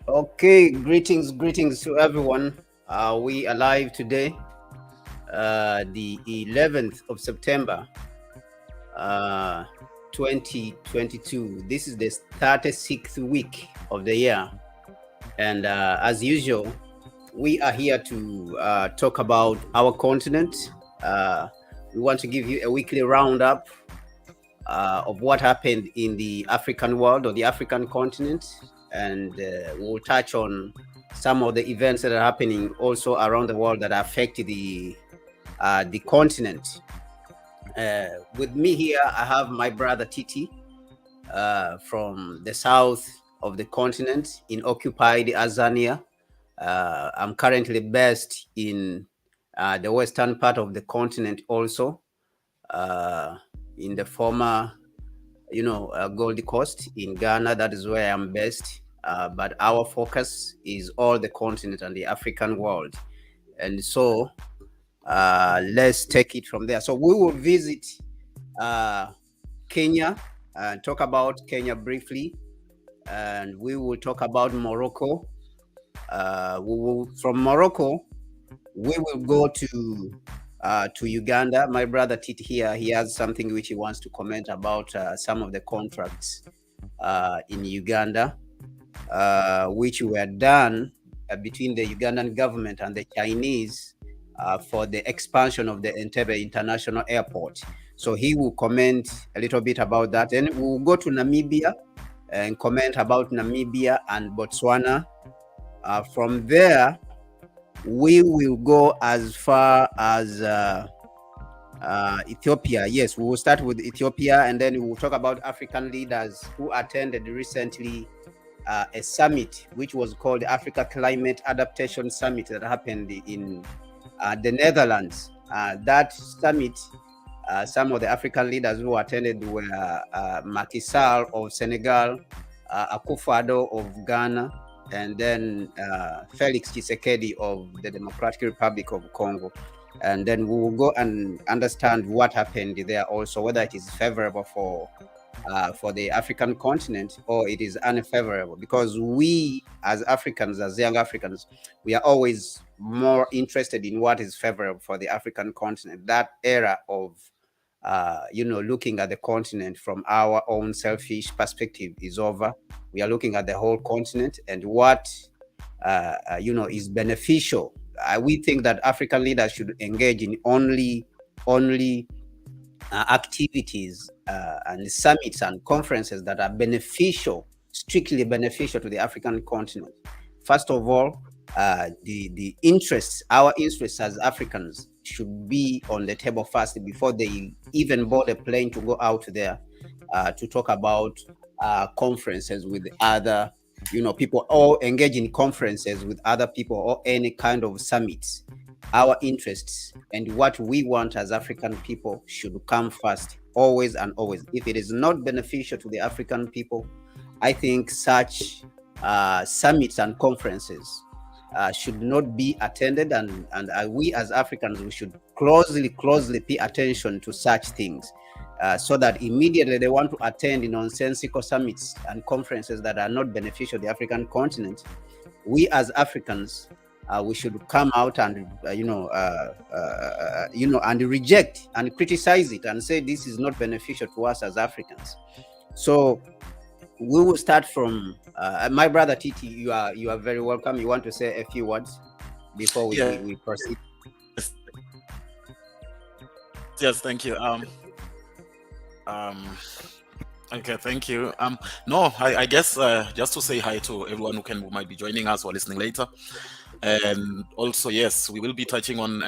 Okay, greetings to everyone. We are live today, the 11th of September, uh, 2022. This is the 36th week of the year. And as usual, we are here to talk about our continent. We want to give you a weekly roundup of what happened in the African world or the African continent, and we'll touch on some of the events that are happening also around the world that affect the continent. With me here, I have my brother Titi from the south of the continent in occupied Azania. I'm currently based in the western part of the continent, also uh, in the former Gold Coast in Ghana. That is where I'm based. But our focus is all the continent and the African world. And so let's take it from there. So we will visit uh, Kenya and talk about Kenya briefly. And we will talk about Morocco. From Morocco, we will go to Uganda. My brother Titi here, he has something which he wants to comment about some of the contracts in Uganda, which were done between the Ugandan government and the Chinese for the expansion of the Entebbe International Airport. So he will comment a little bit about that. Then we'll go to Namibia and comment about Namibia and Botswana. From there, we will go as far as Ethiopia. Yes, we will start with Ethiopia, and then we will talk about African leaders who attended recently a summit which was called the Africa Climate Adaptation Summit that happened in the Netherlands. That summit, some of the African leaders who attended were Macky Sall of Senegal, Akufo-Addo of Ghana, and then Felix Tshisekedi of the Democratic Republic of Congo. And then we will go and understand what happened there also, whether it is favorable for the African continent or it is unfavorable, because we as Africans, as young Africans, we are always more interested in what is favorable for the African continent. That era of looking at the continent from our own selfish perspective is over. We are looking at the whole continent and what is beneficial. We think that African leaders should engage in only activities and summits and conferences that are beneficial, strictly beneficial to the African continent. First of all, the interests, our interests as Africans, should be on the table first before they even board a plane to go out there to talk about conferences with other people, or engage in conferences with other people, or any kind of summits. Our interests and what we want as African people should come first, always and always. If it is not beneficial to the African people, I think such summits and conferences should not be attended, and we as Africans, we should closely pay attention to such things, so that immediately they want to attend nonsensical summits and conferences that are not beneficial to the African continent, we as Africans, we should come out and and reject and criticize it and say this is not beneficial to us as Africans. So we will start from my brother Titi. You are very welcome. You want to say a few words before we proceed? Yes, thank you. Um, okay, thank you. No, I guess just to say hi to everyone who might be joining us or listening later. And also, yes, we will be touching on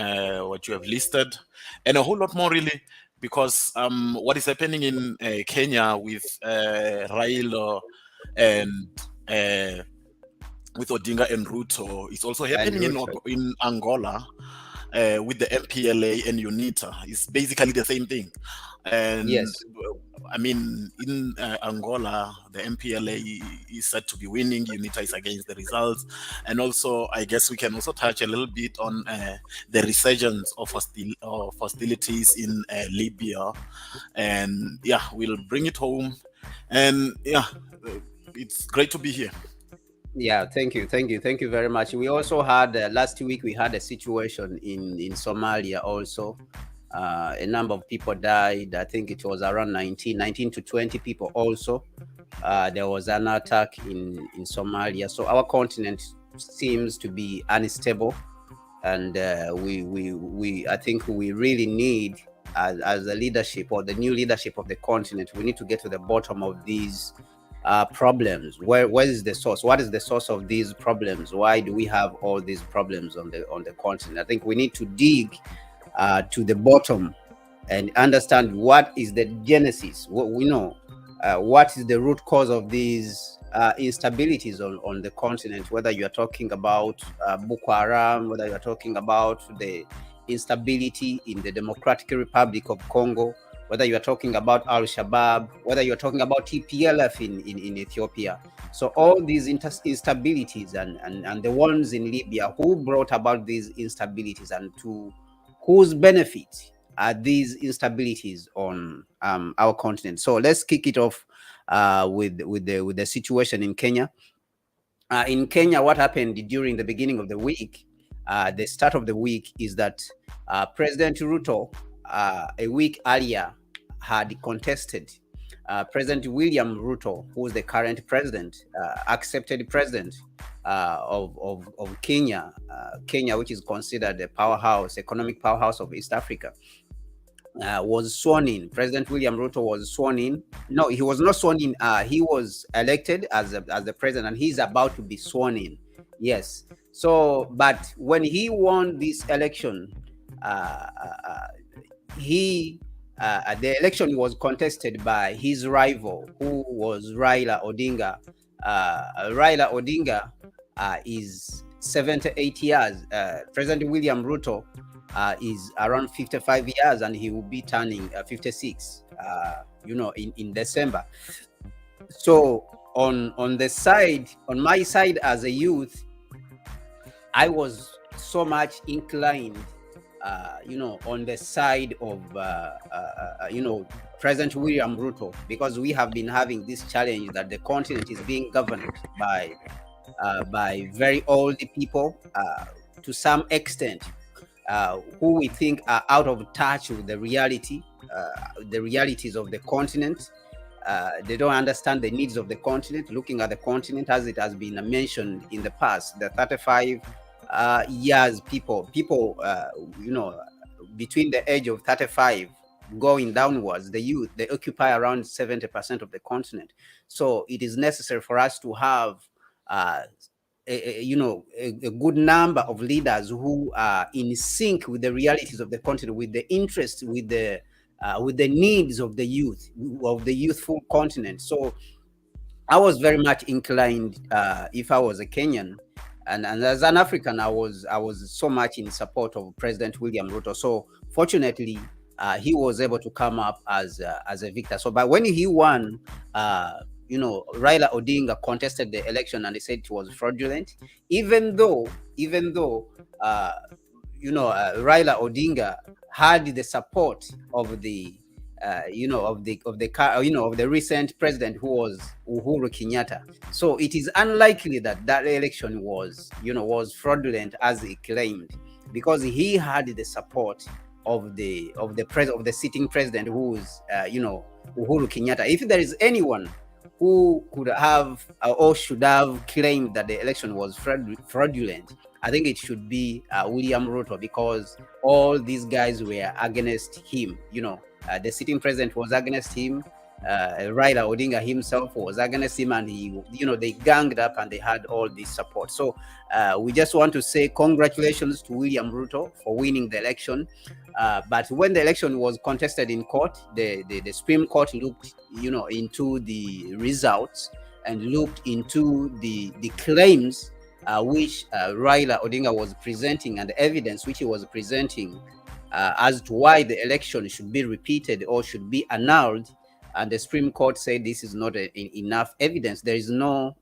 what you have listed and a whole lot more, really, because what is happening in Kenya with Raila and with Odinga and Ruto is also happening in Angola with the MPLA and UNITA. It's basically the same thing. And Yes. I mean, in Angola, the MPLA is said to be winning. UNITA is against the results. And also, I guess we can also touch a little bit on the resurgence of hostilities in Libya. And yeah, we'll bring it home. And yeah, it's great to be here. Yeah, thank you very much. We also had last week we had a situation in Somalia also. A number of people died. I think it was around 19 to 20 people also. There was an attack in Somalia. So our continent seems to be unstable, and we I think we really need, as the leadership or the new leadership of the continent, we need to get to the bottom of these problems. Where is the source? What is the source of these problems? Why do we have all these problems on the continent? I think we need to dig to the bottom and understand what is the genesis. What we know, what is the root cause of these instabilities on the continent. Whether you are talking about Boko Haram, whether you are talking about the instability in the Democratic Republic of Congo, whether you are talking about Al Shabaab, whether you are talking about TPLF in Ethiopia. So all these instabilities and the ones in Libya, who brought about these instabilities and to whose benefit are these instabilities on our continent. So let's kick it off with the situation in Kenya. In Kenya, what happened during the beginning of the week, the start of the week, is that President Ruto, a week earlier, had contested President William Ruto, who is the current president, accepted president of Kenya, Kenya, which is considered a powerhouse, economic powerhouse of East Africa. Was sworn in. President William Ruto was sworn in. No, he was not sworn in. He was elected as the president, and he's about to be sworn in. Yes. So, but when he won this election, uh, uh, he the election was contested by his rival, who was Raila Odinga. Raila Odinga is 78 years. President William Ruto is around 55 years, and he will be turning 56, in December. So on my side as a youth, I was so much inclined, on the side of, President William Ruto, because we have been having this challenge that the continent is being governed by very old people, to some extent, who we think are out of touch with the realities of the continent. They don't understand the needs of the continent. Looking at the continent, as it has been mentioned in the past, the 35 years people, between the age of 35 going downwards, the youth, they occupy around 70% of the continent. So it is necessary for us to have a good number of leaders who are in sync with the realities of the continent, with the interests, with the needs of the youth, of the youthful continent. So I was very much inclined, if I was a Kenyan, and as an African, I was so much in support of President William Ruto. So fortunately, he was able to come up as a victor. So, but when he won, Raila Odinga contested the election, and they said it was fraudulent, even though Raila Odinga had the support of the of the recent president, who was Uhuru Kenyatta. So it is unlikely that that election was fraudulent as he claimed, because he had the support of the sitting president, who is Uhuru Kenyatta. If there is anyone who could have or should have claimed that the election was fraudulent, I think it should be William Ruto, because all these guys were against him. The sitting president was against him. Raila Odinga himself was against him, and they ganged up and they had all this support. So we just want to say congratulations to William Ruto for winning the election. But when the election was contested in court, the Supreme Court looked into the results and looked into the claims which Raila Odinga was presenting, and the evidence which he was presenting as to why the election should be repeated or should be annulled. And the Supreme Court said this is not enough evidence. There is no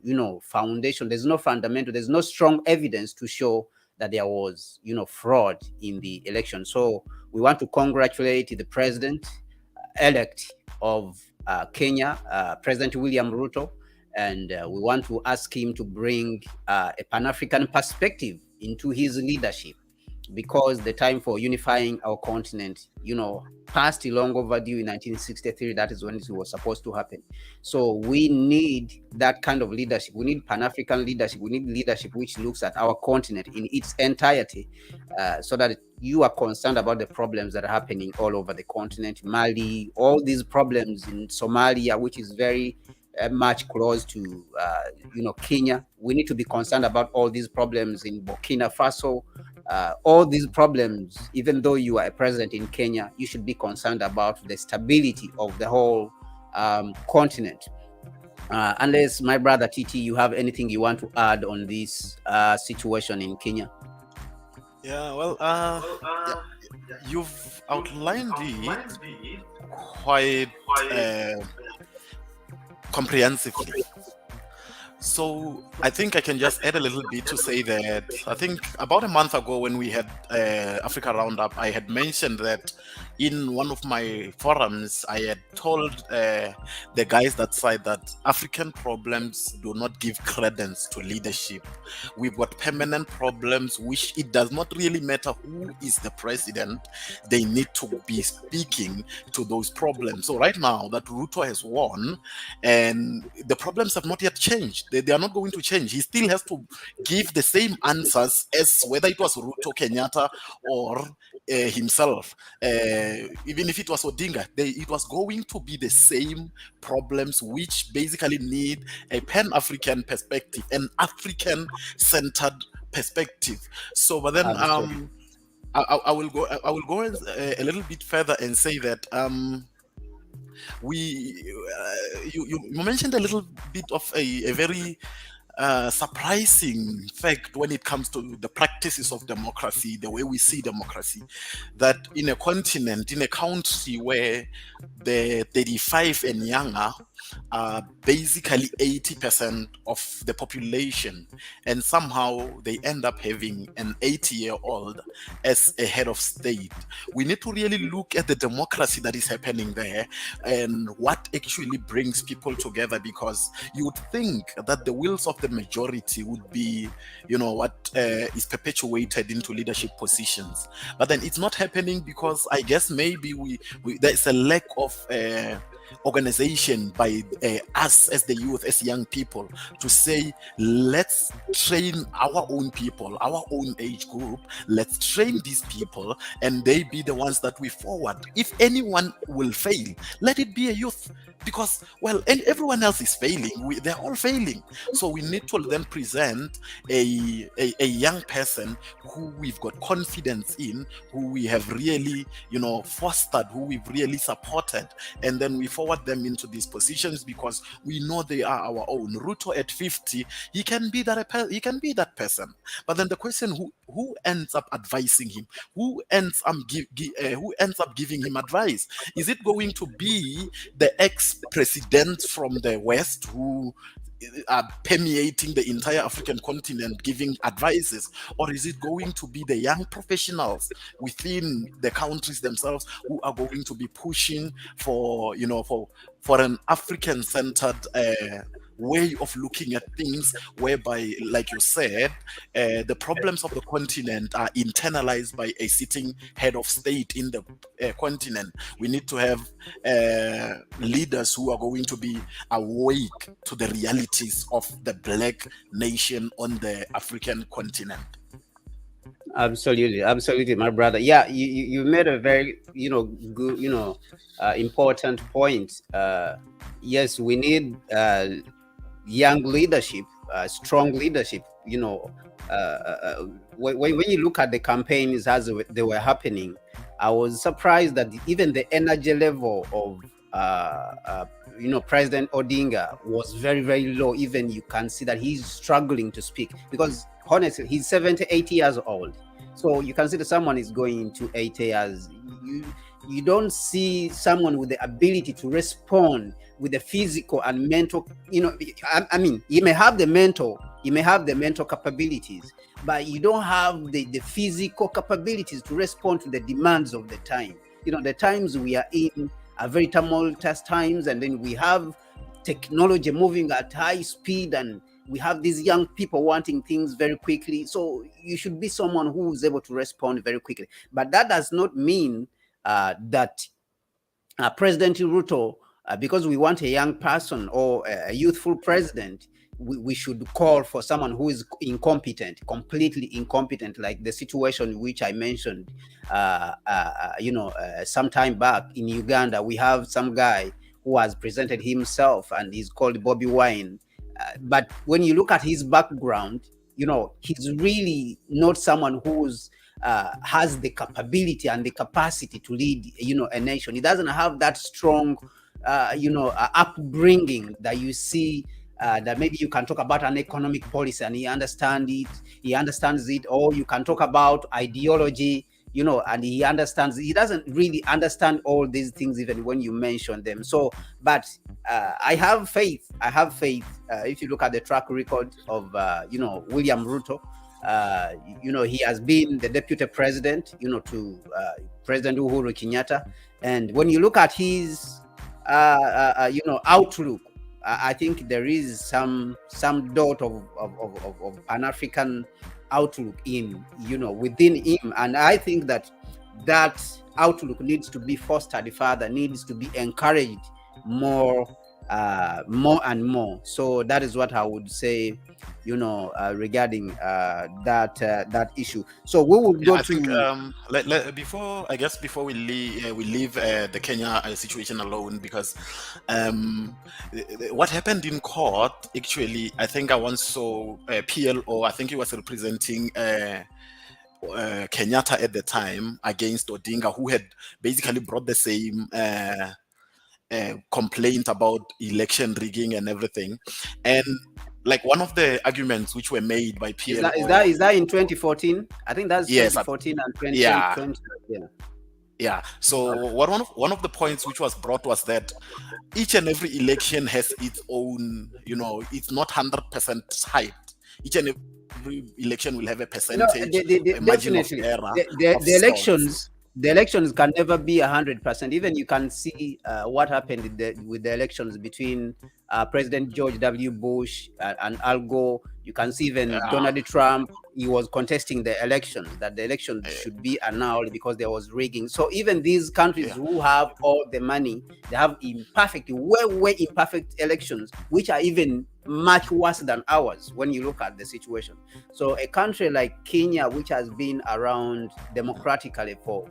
foundation, there's no fundamental, there's no strong evidence to show that there was fraud in the election. So we want to congratulate the president elect of Kenya, President William Ruto, and we want to ask him to bring a Pan-African perspective into his leadership, because the time for unifying our continent, passed long overdue in 1963. That is when it was supposed to happen. So we need that kind of leadership. We need Pan-African leadership. We need leadership which looks at our continent in its entirety, so that you are concerned about the problems that are happening all over the continent. Mali, all these problems in Somalia, which is very much close to Kenya. We need to be concerned about all these problems in Burkina Faso. All these problems, even though you are a president in Kenya, you should be concerned about the stability of the whole continent. Unless, my brother TT, you have anything you want to add on this situation in Kenya? Yeah, well, yeah, you've outlined it quite comprehensively. So I think I can just add a little bit to say that I think about a month ago when we had Africa Roundup, I had mentioned that in one of my forums, I had told the guys that side that African problems do not give credence to leadership. We've got permanent problems, which it does not really matter who is the president. They need to be speaking to those problems. So right now that Ruto has won, and the problems have not yet changed. They are not going to change. He still has to give the same answers as whether it was Ruto, Kenyatta, or himself. Even if it was Odinga, it was going to be the same problems, which basically need a Pan-African perspective, an African-centered perspective. So, but then I will go a little bit further and say that you mentioned a little bit of a very surprising fact when it comes to the practices of democracy, the way we see democracy, that in a continent, in a country where the 35 and younger are basically 80% of the population, and somehow they end up having an 80-year-old as a head of state. We need to really look at the democracy that is happening there and what actually brings people together, because you would think that the wills of the majority would be, what is perpetuated into leadership positions. But then it's not happening because I guess maybe there's a lack of organization by us as the youth, as young people, to say, let's train our own people, our own age group, let's train these people and they be the ones that we forward. If anyone will fail, let it be a youth, because, well, and everyone else is failing. They're all failing. So we need to then present a young person who we've got confidence in, who we have really, fostered, who we've really supported, and then we forward them into these positions because we know they are our own. Ruto at 50, he can be that person. But then the question, who ends up advising him? Who ends up giving him advice? Is it going to be the ex-presidents from the West who are permeating the entire African continent giving advices, or is it going to be the young professionals within the countries themselves who are going to be pushing for an African-centered way of looking at things, whereby, like you said, the problems of the continent are internalized by a sitting head of state in the continent? We need to have leaders who are going to be awake to the realities of the Black nation on the African continent. Absolutely, my brother. Yeah, you made a very good important point. Yes, we need young leadership, strong leadership. When you look at the campaigns as they were happening, I was surprised that even the energy level of President Odinga was very, very low. Even you can see that he's struggling to speak, because honestly, he's 78 years old. So you can see that someone is going into 80 years. You don't see someone with the ability to respond with the physical and mental. I mean, he may have the mental capabilities, but you don't have the physical capabilities to respond to the demands of the time. The times we are in are very tumultuous times, and then we have technology moving at high speed, and we have these young people wanting things very quickly. So you should be someone who is able to respond very quickly. But that does not mean that President Ruto, because we want a young person or a youthful president, we should call for someone who is incompetent, completely incompetent, like the situation which I mentioned, some time back in Uganda. We have some guy who has presented himself, and he's called Bobby Wine. But when you look at his background, he's really not someone who's has the capability and the capacity to lead, a nation. He doesn't have that strong, upbringing that you see. That maybe you can talk about an economic policy and he understands it, or you can talk about ideology, and he understands. He doesn't really understand all these things even when you mention them. So, but I have faith. If you look at the track record of William Ruto, he has been the deputy president, to President Uhuru Kenyatta, and when you look at his outlook, I think there is some dot of Pan-African outlook within him, and I think that outlook needs to be fostered further, needs to be encouraged more and more. So that is what I would say, regarding that issue. So we will go before we leave the Kenya situation alone, because what happened in court, actually, I think I once saw PLO. I think he was representing Kenyatta at the time against Odinga, who had basically brought the same complaint about election rigging and everything. And like one of the arguments which were made by PLO, is that in 2014? I think that's 2014 and 2020. Yeah. So one of the points which was brought was that each and every election has its own, it's not 100% hyped. Each and every election will have a percentage, a margin of error. The elections can never be 100%. Even you can see what happened with the elections between President George W. Bush and Al Gore. You can see even Donald Trump, he was contesting the elections, that the elections should be annulled because there was rigging. So even these countries who have all the money, they have way imperfect elections, which are even much worse than ours when you look at the situation. So a country like Kenya, which has been around democratically for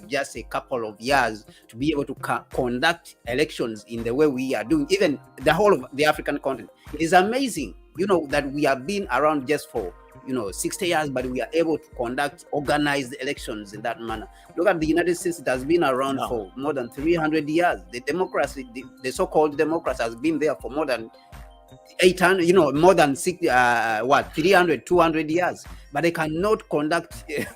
just a couple of years, to be able to conduct elections in the way we are doing, even the whole of the African continent, it is amazing, that we have been around just for 60 years, but we are able to conduct organized elections in that manner. Look at the United States; it has been around for more than 300 years. The democracy, the so-called democracy, has been there for more than 800, more than 300, 200 years, but they cannot conduct, a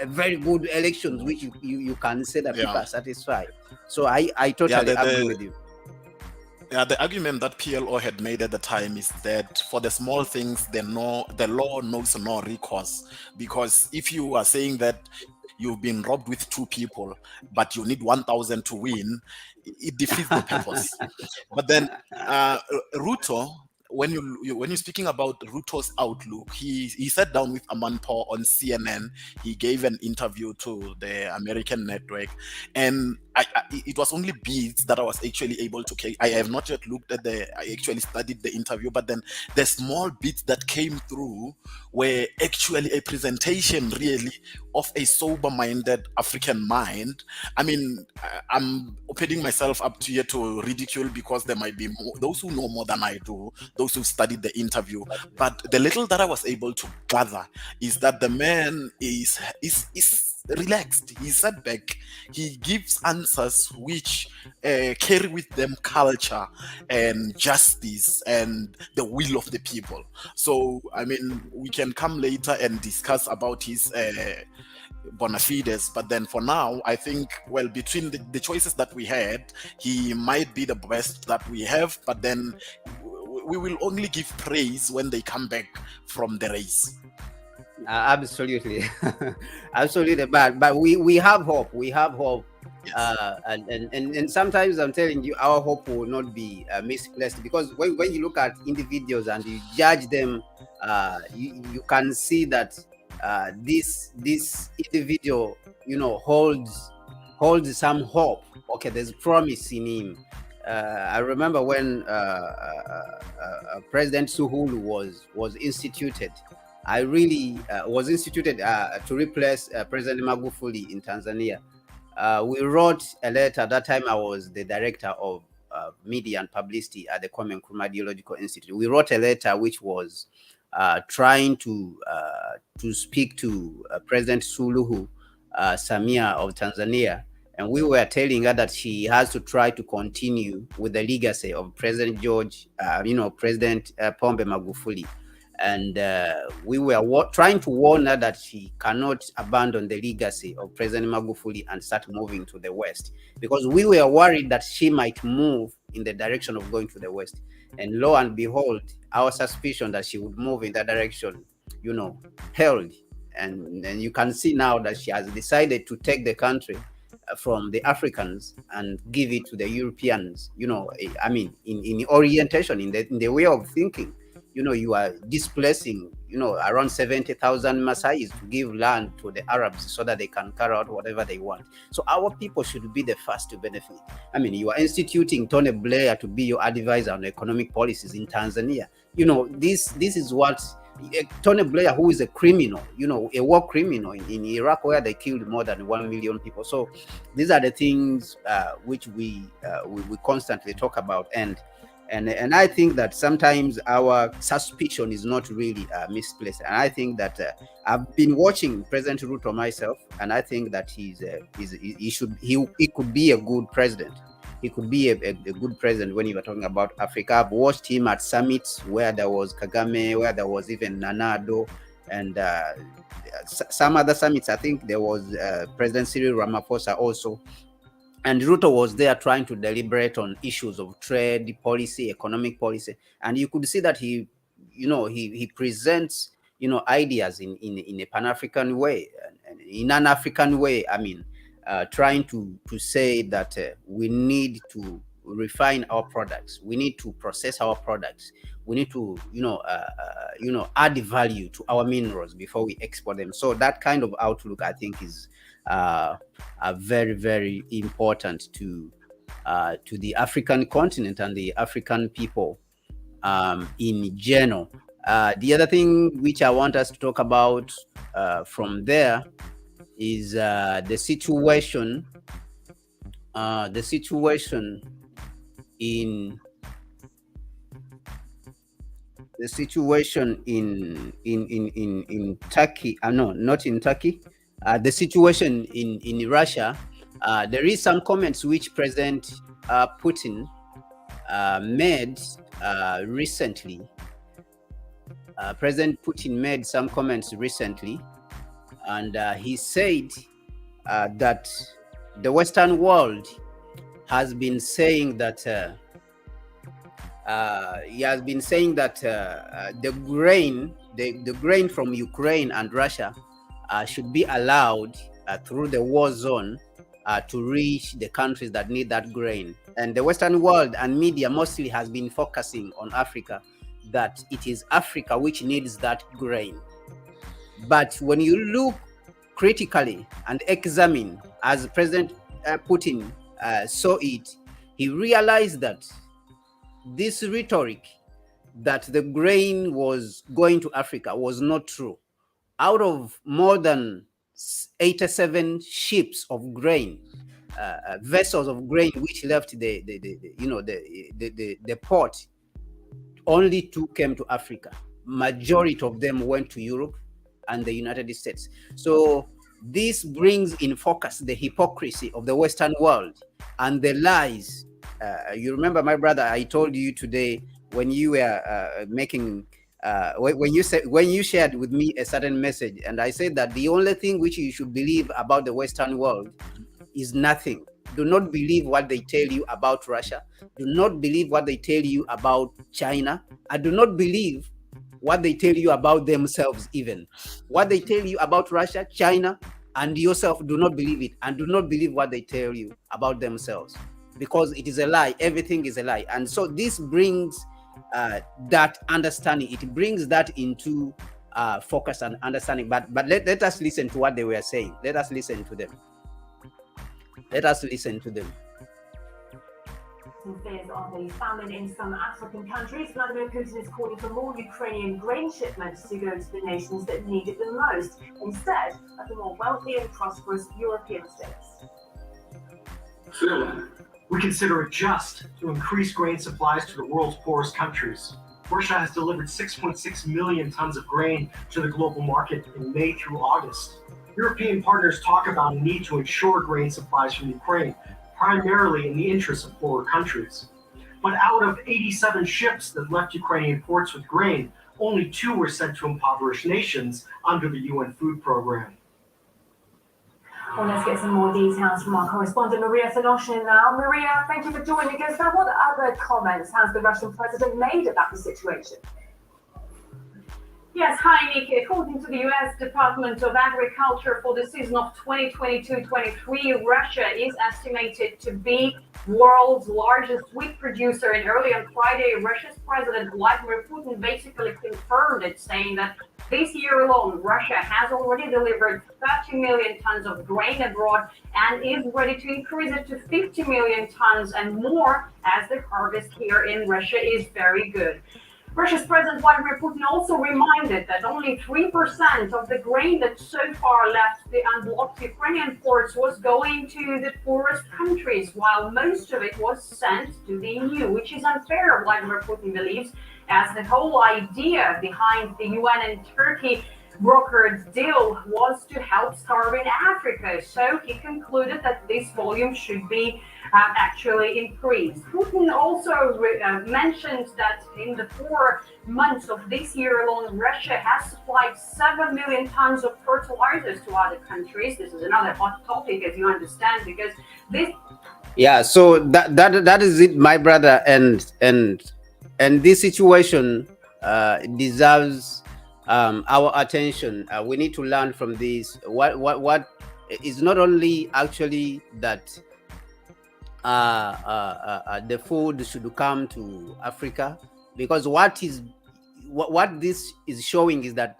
very good elections, which you can say that people are satisfied. So I totally agree with you. Yeah, the argument that PLO had made at the time is that for the small things, the law knows no recourse, because if you are saying that you've been robbed with 2 people, but you need 1,000 to win, it defeats the purpose. But then Ruto, when you're speaking about Ruto's outlook, he sat down with Amanpour on CNN. He gave an interview to the American network, and it was only bits that I was actually able to. I have not yet looked at I actually studied the interview, but then the small bits that came through were actually a presentation, really, of a sober-minded African mind. I mean, I'm opening myself up to here to ridicule, because there might be those who know more than I do, those who studied the interview. But the little that I was able to gather is that the man is relaxed. He's sat back. He gives answers which carry with them culture and justice and the will of the people. So, I mean, we can come later and discuss about his bona fides, but then for now, I think, well, between the choices that we had, he might be the best that we have, but then we will only give praise when they come back from the race. Absolutely. Absolutely. But we have hope. We have hope Yes. And sometimes I'm telling you, our hope will not be misplaced, because when you look at individuals and you judge them, you can see that this individual, holds some hope. Okay, there's promise in him. I remember when President Suhulu was instituted. I really was instituted to replace President Magufuli in Tanzania. We wrote a letter. At that time, I was the director of media and publicity at the Kwame Nkrumah Ideological Institute. We wrote a letter which was trying to speak to President Suluhu Samia of Tanzania, and we were telling her that she has to try to continue with the legacy of President President Pombe Magufuli. And we were trying to warn her that she cannot abandon the legacy of President Magufuli and start moving to the West, because we were worried that she might move in the direction of going to the West. And lo and behold, our suspicion that she would move in that direction, held. And you can see now that she has decided to take the country from the Africans and give it to the Europeans. I mean, in orientation, in the way of thinking. You are displacing, around 70,000 Masais to give land to the Arabs so that they can carry out whatever they want. So our people should be the first to benefit. I mean, you are instituting Tony Blair to be your advisor on economic policies in Tanzania. This is what Tony Blair, who is a criminal, a war criminal in Iraq, where they killed more than 1 million people. So these are the things which we constantly talk about. And I think that sometimes our suspicion is not really misplaced. And I think that I've been watching President Ruto myself, and I think that he could be a good president. He could be a good president when you are talking about Africa. I've watched him at summits where there was Kagame, where there was even Nanado, and some other summits. I think there was President Cyril Ramaphosa also. And Ruto was there trying to deliberate on issues of trade policy, economic policy, and you could see that he presents ideas in a Pan-African way, and in an African way. I mean, trying to say that we need to refine our products, we need to process our products, we need to add value to our minerals before we export them. So that kind of outlook, I think, is are very, very important to the African continent and the African people in general. The other thing which I want us to talk about from there is the situation in Turkey. No, not in Turkey. The situation in Russia. There is some comments which President Putin made recently. President Putin made some comments recently, and he said that the Western world has been saying that the grain from Ukraine and Russia should be allowed through the war zone to reach the countries that need that grain. And the Western world and media mostly has been focusing on Africa, that it is Africa which needs that grain. But when you look critically and examine, as President Putin saw it, he realized that this rhetoric that the grain was going to Africa was not true. Out of more than 87 ships of grain, vessels of grain which left the port, only 2 came to Africa. Majority of them went to Europe and the United States. So this brings in focus the hypocrisy of the Western world and the lies. You remember, my brother, I told you today when you were making when you shared with me a certain message, and I said that the only thing which you should believe about the Western world is nothing. Do not believe what they tell you about Russia. Do not believe what they tell you about China. And do not believe what they tell you about themselves even. What they tell you about Russia, China, and yourself do not believe it, and do not believe what they tell you about themselves, because it is a lie. Everything is a lie. And so this brings that understanding, it brings that into focus and understanding. But let us listen to what they were saying. Let us listen to them. Fears of a famine in some African countries. Vladimir Putin is calling for more Ukrainian grain shipments to go to the nations that need it the most, instead of the more wealthy and prosperous European states. We consider it just to increase grain supplies to the world's poorest countries. Russia has delivered 6.6 million tons of grain to the global market in May through August. European partners talk about a need to ensure grain supplies from Ukraine, primarily in the interests of poorer countries. But out of 87 ships that left Ukrainian ports with grain, only 2 were sent to impoverished nations under the UN Food Program. Well, let's get some more details from our correspondent Maria Thanoshin now. Maria, thank you for joining us. Now, what other comments has the Russian president made about the situation? Yes, hi, Nikki. According to the U.S. Department of Agriculture, for the season of 2022-23, Russia is estimated to be world's largest wheat producer. And early on Friday, Russia's President Vladimir Putin basically confirmed it, saying that this year alone, Russia has already delivered 30 million tons of grain abroad and is ready to increase it to 50 million tons and more, as the harvest here in Russia is very good. Russia's President Vladimir Putin also reminded that only 3% of the grain that so far left the unblocked Ukrainian ports was going to the poorest countries, while most of it was sent to the EU, which is unfair, Vladimir Putin believes, as the whole idea behind the UN and Turkey brokered deal was to help starving Africa. So he concluded that this volume should be actually increased. Putin also mentioned that in the 4 months of this year alone, Russia has supplied 7 million tons of fertilizers to other countries. This is another hot topic, as you understand, because this. Yeah, so that is it, my brother, and this situation deserves our attention. We need to learn from this. What is not only actually that the food should come to Africa, because what this is showing is that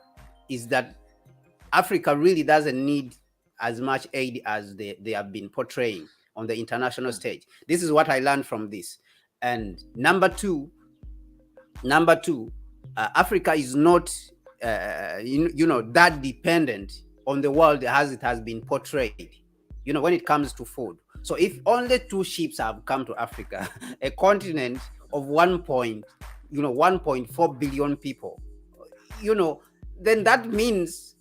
Africa really doesn't need as much aid as they have been portraying on the international stage. This is what I learned from this. And number two, Africa is not that dependent on the world as it has been portrayed, when it comes to food. So if only 2 ships have come to Africa, a continent of 1.4 billion people, then that means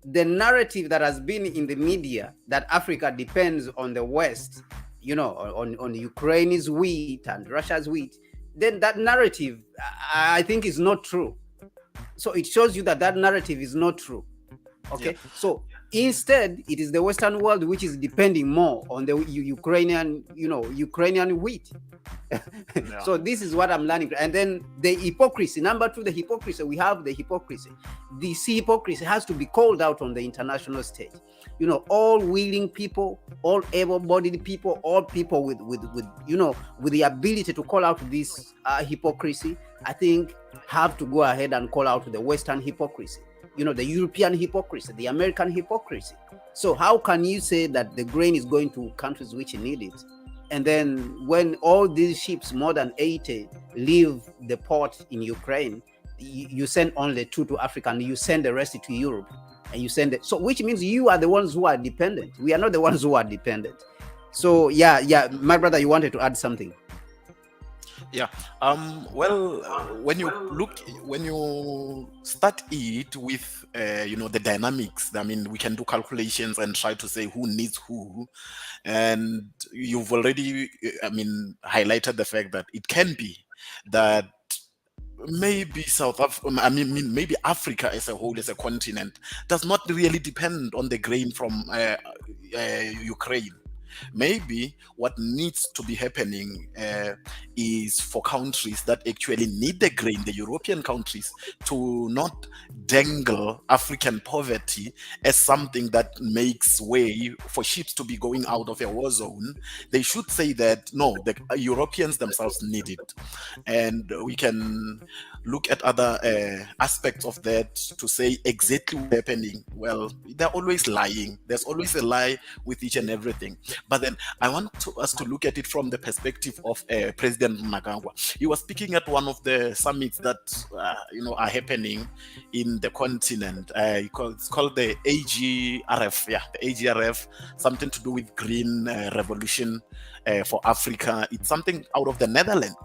the narrative that has been in the media that Africa depends on the West, on Ukraine's wheat and Russia's wheat, then that narrative, I think, is not true. So it shows you that narrative is not true. Okay, yeah. So instead, it is the Western world which is depending more on the Ukrainian wheat. Yeah. So this is what I'm learning. And then the hypocrisy. Number 2, the hypocrisy. We have the hypocrisy. This hypocrisy has to be called out on the international stage. All willing people, all able-bodied people, all people with the ability to call out this hypocrisy, I think, have to go ahead and call out the Western hypocrisy. The European hypocrisy, the American hypocrisy. So how can you say that the grain is going to countries which need it? And then when all these ships, more than 80, leave the port in Ukraine, you send only 2 to Africa and you send the rest to Europe, and you send it. So which means you are the ones who are dependent. We are not the ones who are dependent. So yeah, my brother, you wanted to add something. Yeah. Well, when you start it with, the dynamics, I mean, we can do calculations and try to say who needs who. And you've already, highlighted the fact that it can be that maybe maybe Africa as a whole, as a continent, does not really depend on the grain from Ukraine. maybe what needs to be happening is for countries that actually need the grain, the European countries, to not dangle African poverty as something that makes way for ships to be going out of a war zone. They should say that no, the Europeans themselves need it. And we can look at other aspects of that to say exactly what's happening. Well, they're always lying. There's always a lie with each and everything. But then I want us to look at it from the perspective of President Mnangagwa. He was speaking at one of the summits that are happening in the continent. It's called the AGRF. Yeah, the AGRF, something to do with green revolution for Africa. It's something out of the Netherlands.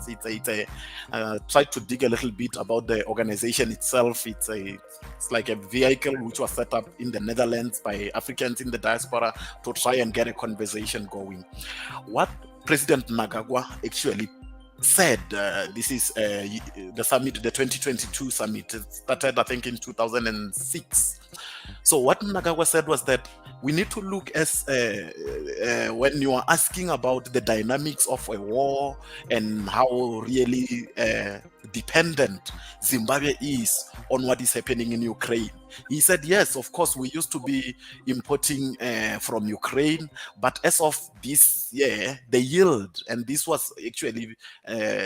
Tried to dig a little bit about the organization itself. It's like a vehicle which was set up in the Netherlands by Africans in the diaspora to try and get a conversation going. What President Mnangagwa actually said, this is the summit, the 2022 summit. It started, I think, in 2006. So what Mnangagwa said was that we need to look as when you are asking about the dynamics of a war and how really dependent Zimbabwe is on what is happening in Ukraine. He said, yes, of course, we used to be importing from Ukraine, but as of this year, the yield, and this was actually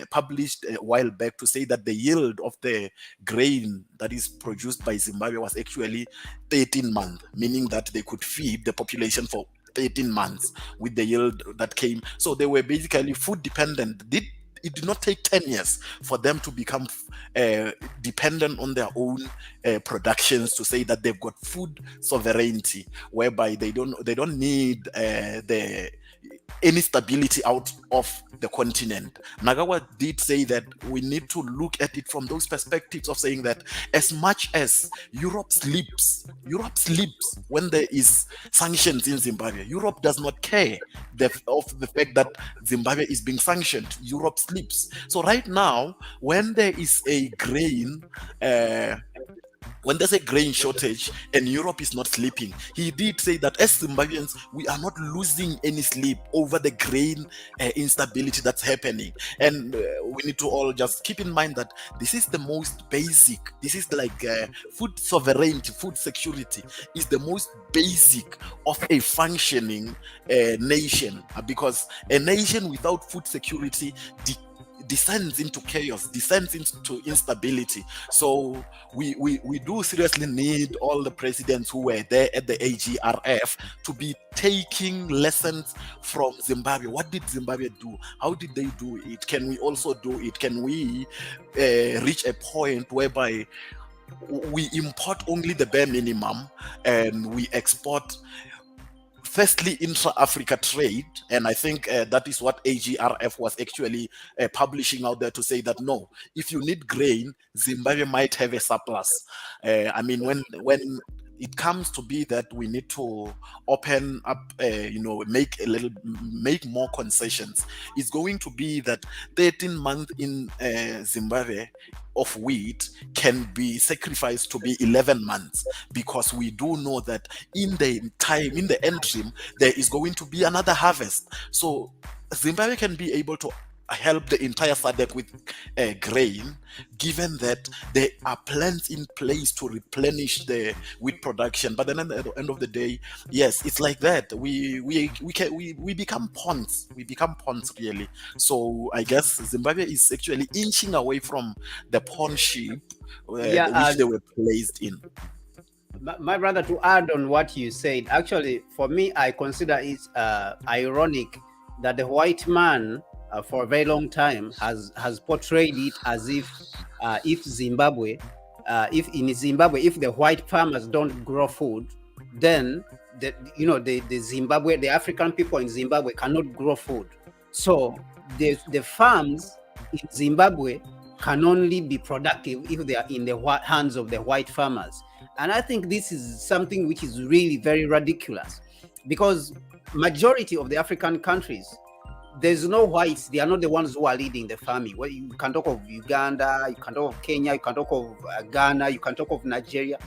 published a while back to say that the yield of the grain that is produced by Zimbabwe was actually 13 months, meaning that they could feed the population for 13 months with the yield that came. So they were basically food dependent. It did not take 10 years for them to become dependent on their own productions, to say that they've got food sovereignty, whereby they don't need any stability out of the continent. Mnangagwa did say that we need to look at it from those perspectives of saying that as much as Europe sleeps when there is sanctions in Zimbabwe. Europe does not care of the fact that Zimbabwe is being sanctioned. Europe sleeps. So right now, when there is a grain when there's a grain shortage and Europe is not sleeping, he did say that as Zimbabweans, we are not losing any sleep over the grain instability that's happening. And we need to all just keep in mind that this is the most basic, this is like food sovereignty, food security is the most basic of a functioning nation, because a nation without food security descends into chaos, descends into instability. So we do seriously need all the presidents who were there at the AGRF to be taking lessons from Zimbabwe. What did Zimbabwe do? How did they do it? Can we also do it? Can we reach a point whereby we import only the bare minimum and we export firstly intra-Africa trade? And I think that is what AGRF was actually publishing out there, to say that no, if you need grain, Zimbabwe might have a surplus. I mean, when it comes to be that we need to open up, make more concessions, it's going to be that 13 months in Zimbabwe of wheat can be sacrificed to be 11 months, because we do know that in the interim, there is going to be another harvest. So Zimbabwe can be able to help the entire SADC with grain, given that there are plans in place to replenish the wheat production. But then at the end of the day, yes, it's like that. We become pawns. We become pawns, really. So I guess Zimbabwe is actually inching away from the pawnship which they were placed in. My brother, to add on what you said, actually, for me, I consider it ironic that the white man for a very long time has portrayed it as if in Zimbabwe, if the white farmers don't grow food, then the African people in Zimbabwe cannot grow food. So the farms in Zimbabwe can only be productive if they are in the hands of the white farmers. And I think this is something which is really very ridiculous, because majority of the African countries, there's no whites. They are not the ones who are leading the farming. Well, you can talk of Uganda, you can talk of Kenya, you can talk of Ghana, you can talk of Nigeria.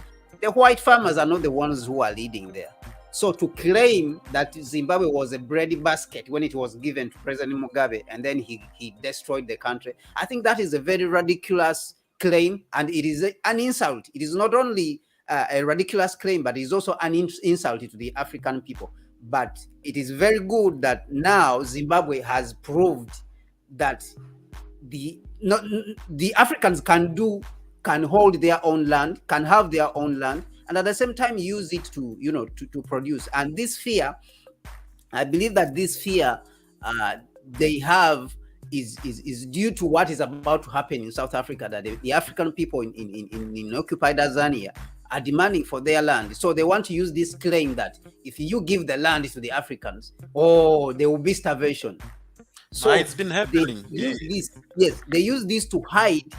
The white farmers are not the ones who are leading there. So to claim that Zimbabwe was a bread basket when it was given to President Mugabe and then he destroyed the country, I think that is a very ridiculous claim, and it is an insult. It is not only a ridiculous claim, but it is also an insult to the African people. But it is very good that now Zimbabwe has proved that the Africans can hold their own land, can have their own land, and at the same time use it to to produce. And this fear, I believe that this fear they have is due to what is about to happen in South Africa, that the African people in occupied Tanzania are demanding for their land. So they want to use this claim that if you give the land to the Africans, there will be starvation. So it's been happening. They use this to hide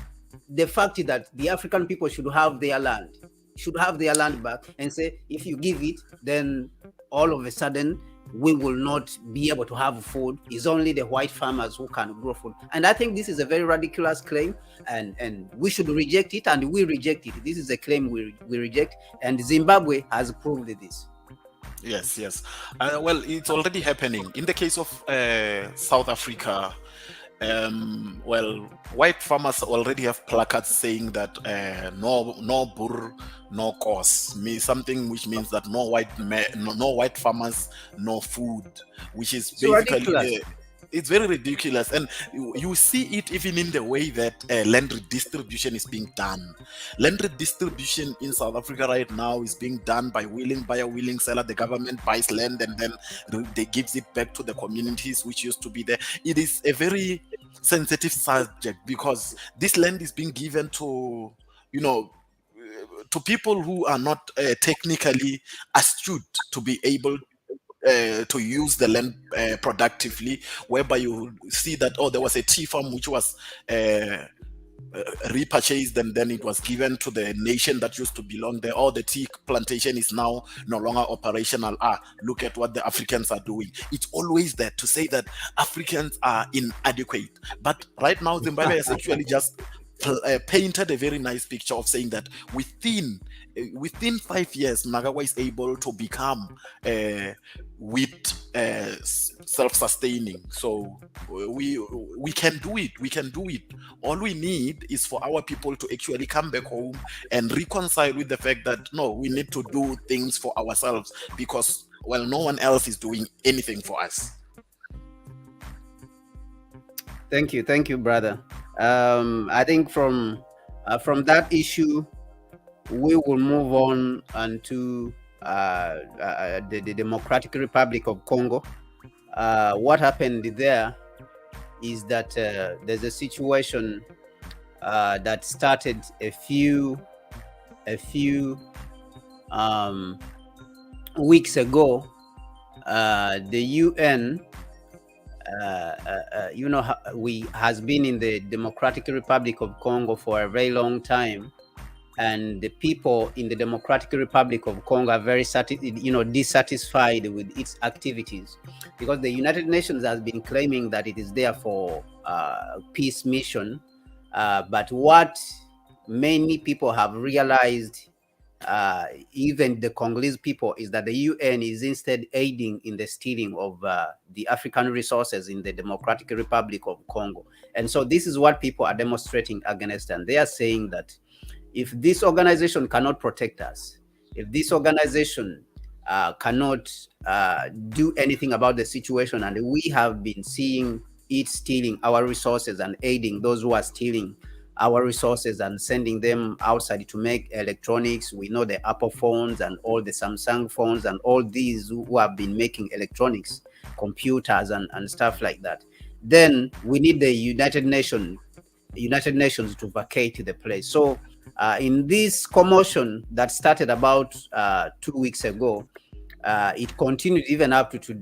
the fact that the African people should have their land back, and say if you give it, then all of a sudden we will not be able to have food. It's only the white farmers who can grow food. And I think this is a very ridiculous claim, and we should reject it, and we reject it. This is a claim we reject, and Zimbabwe has proved this. Yes. Well, it's already happening. In the case of South Africa, white farmers already have placards saying that no bur, no cause, something which means that no white farmers, no food, which is basically it's very ridiculous. And you see it even in the way that land redistribution is being done. Land redistribution in South Africa right now is being done by willing buyer, willing seller. The government buys land and then they gives it back to the communities which used to be there. It is a very sensitive subject because this land is being given to to people who are not technically astute to be able to use the land productively, whereby you see that there was a tea farm which was repurchased and then it was given to the nation that used to belong there, or the tea plantation is now no longer operational. Look at what the Africans are doing. It's always there to say that Africans are inadequate, but right now Zimbabwe has actually just painted a very nice picture of saying that within 5 years Mnangagwa is able to become self-sustaining. So we can do it. All we need is for our people to actually come back home and reconcile with the fact that no, we need to do things for ourselves, because no one else is doing anything for us. Thank you, brother. I think from that issue, we will move on to the Democratic Republic of Congo. What happened there is that there's a situation that started a few weeks ago. The UN has been in the Democratic Republic of Congo for a very long time, and the people in the Democratic Republic of Congo are very dissatisfied with its activities, because the United Nations has been claiming that it is there for peace mission, but what many people have realized, even the Congolese people, is that the UN is instead aiding in the stealing of the African resources in the Democratic Republic of Congo. And so this is what people are demonstrating against, and they are saying that if this organization cannot protect us, if this organization cannot do anything about the situation, and we have been seeing it stealing our resources and aiding those who are stealing our resources and sending them outside to make electronics. We know the Apple phones and all the Samsung phones and all these who have been making electronics, computers and stuff like that. Then we need the United Nations to vacate the place. So in this commotion that started about 2 weeks ago, it continued even up to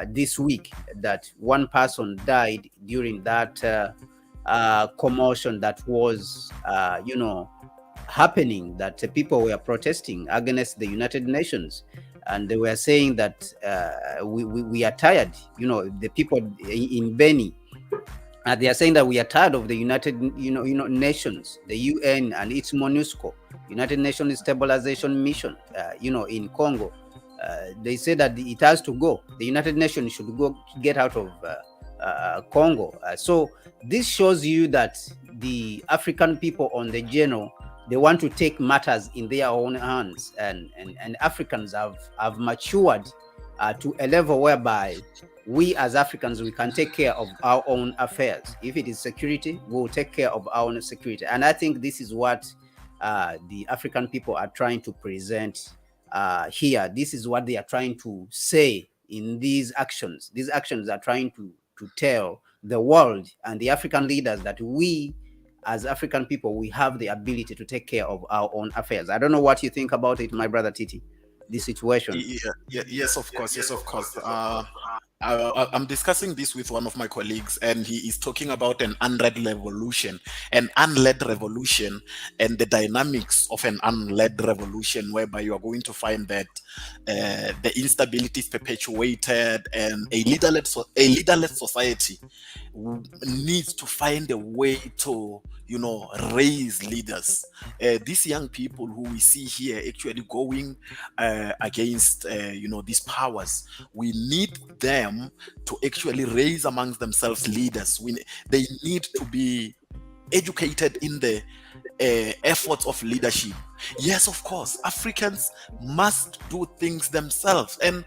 this week, that one person died during that commotion that was happening, that people were protesting against the United Nations, and they were saying that we are tired, the people in Beni, they are saying that we are tired of the United Nations, the UN and its MONUSCO, United Nations Stabilization Mission, in Congo. They say that it has to go. The United Nations should go get out of Congo. So this shows you that the African people on the general, they want to take matters in their own hands, and Africans have matured to a level whereby we as Africans, we can take care of our own affairs. If it is security, we'll take care of our own security. And I think this is what the African people are trying to present here. This is what they are trying to say in these actions. These actions are trying to tell the world and the African leaders that we, as African people, we have the ability to take care of our own affairs. I don't know what you think about it, my brother Titi, this situation. Yes, of course. Yes, of course. I'm discussing this with one of my colleagues, and he is talking about an unled revolution, and the dynamics of an unled revolution, whereby you are going to find that the instability is perpetuated, and a leaderless society needs to find a way to raise leaders. These young people who we see here actually going against these powers, we need them to actually raise amongst themselves leaders. They need to be educated in the efforts of leadership. Yes, of course, Africans must do things themselves, and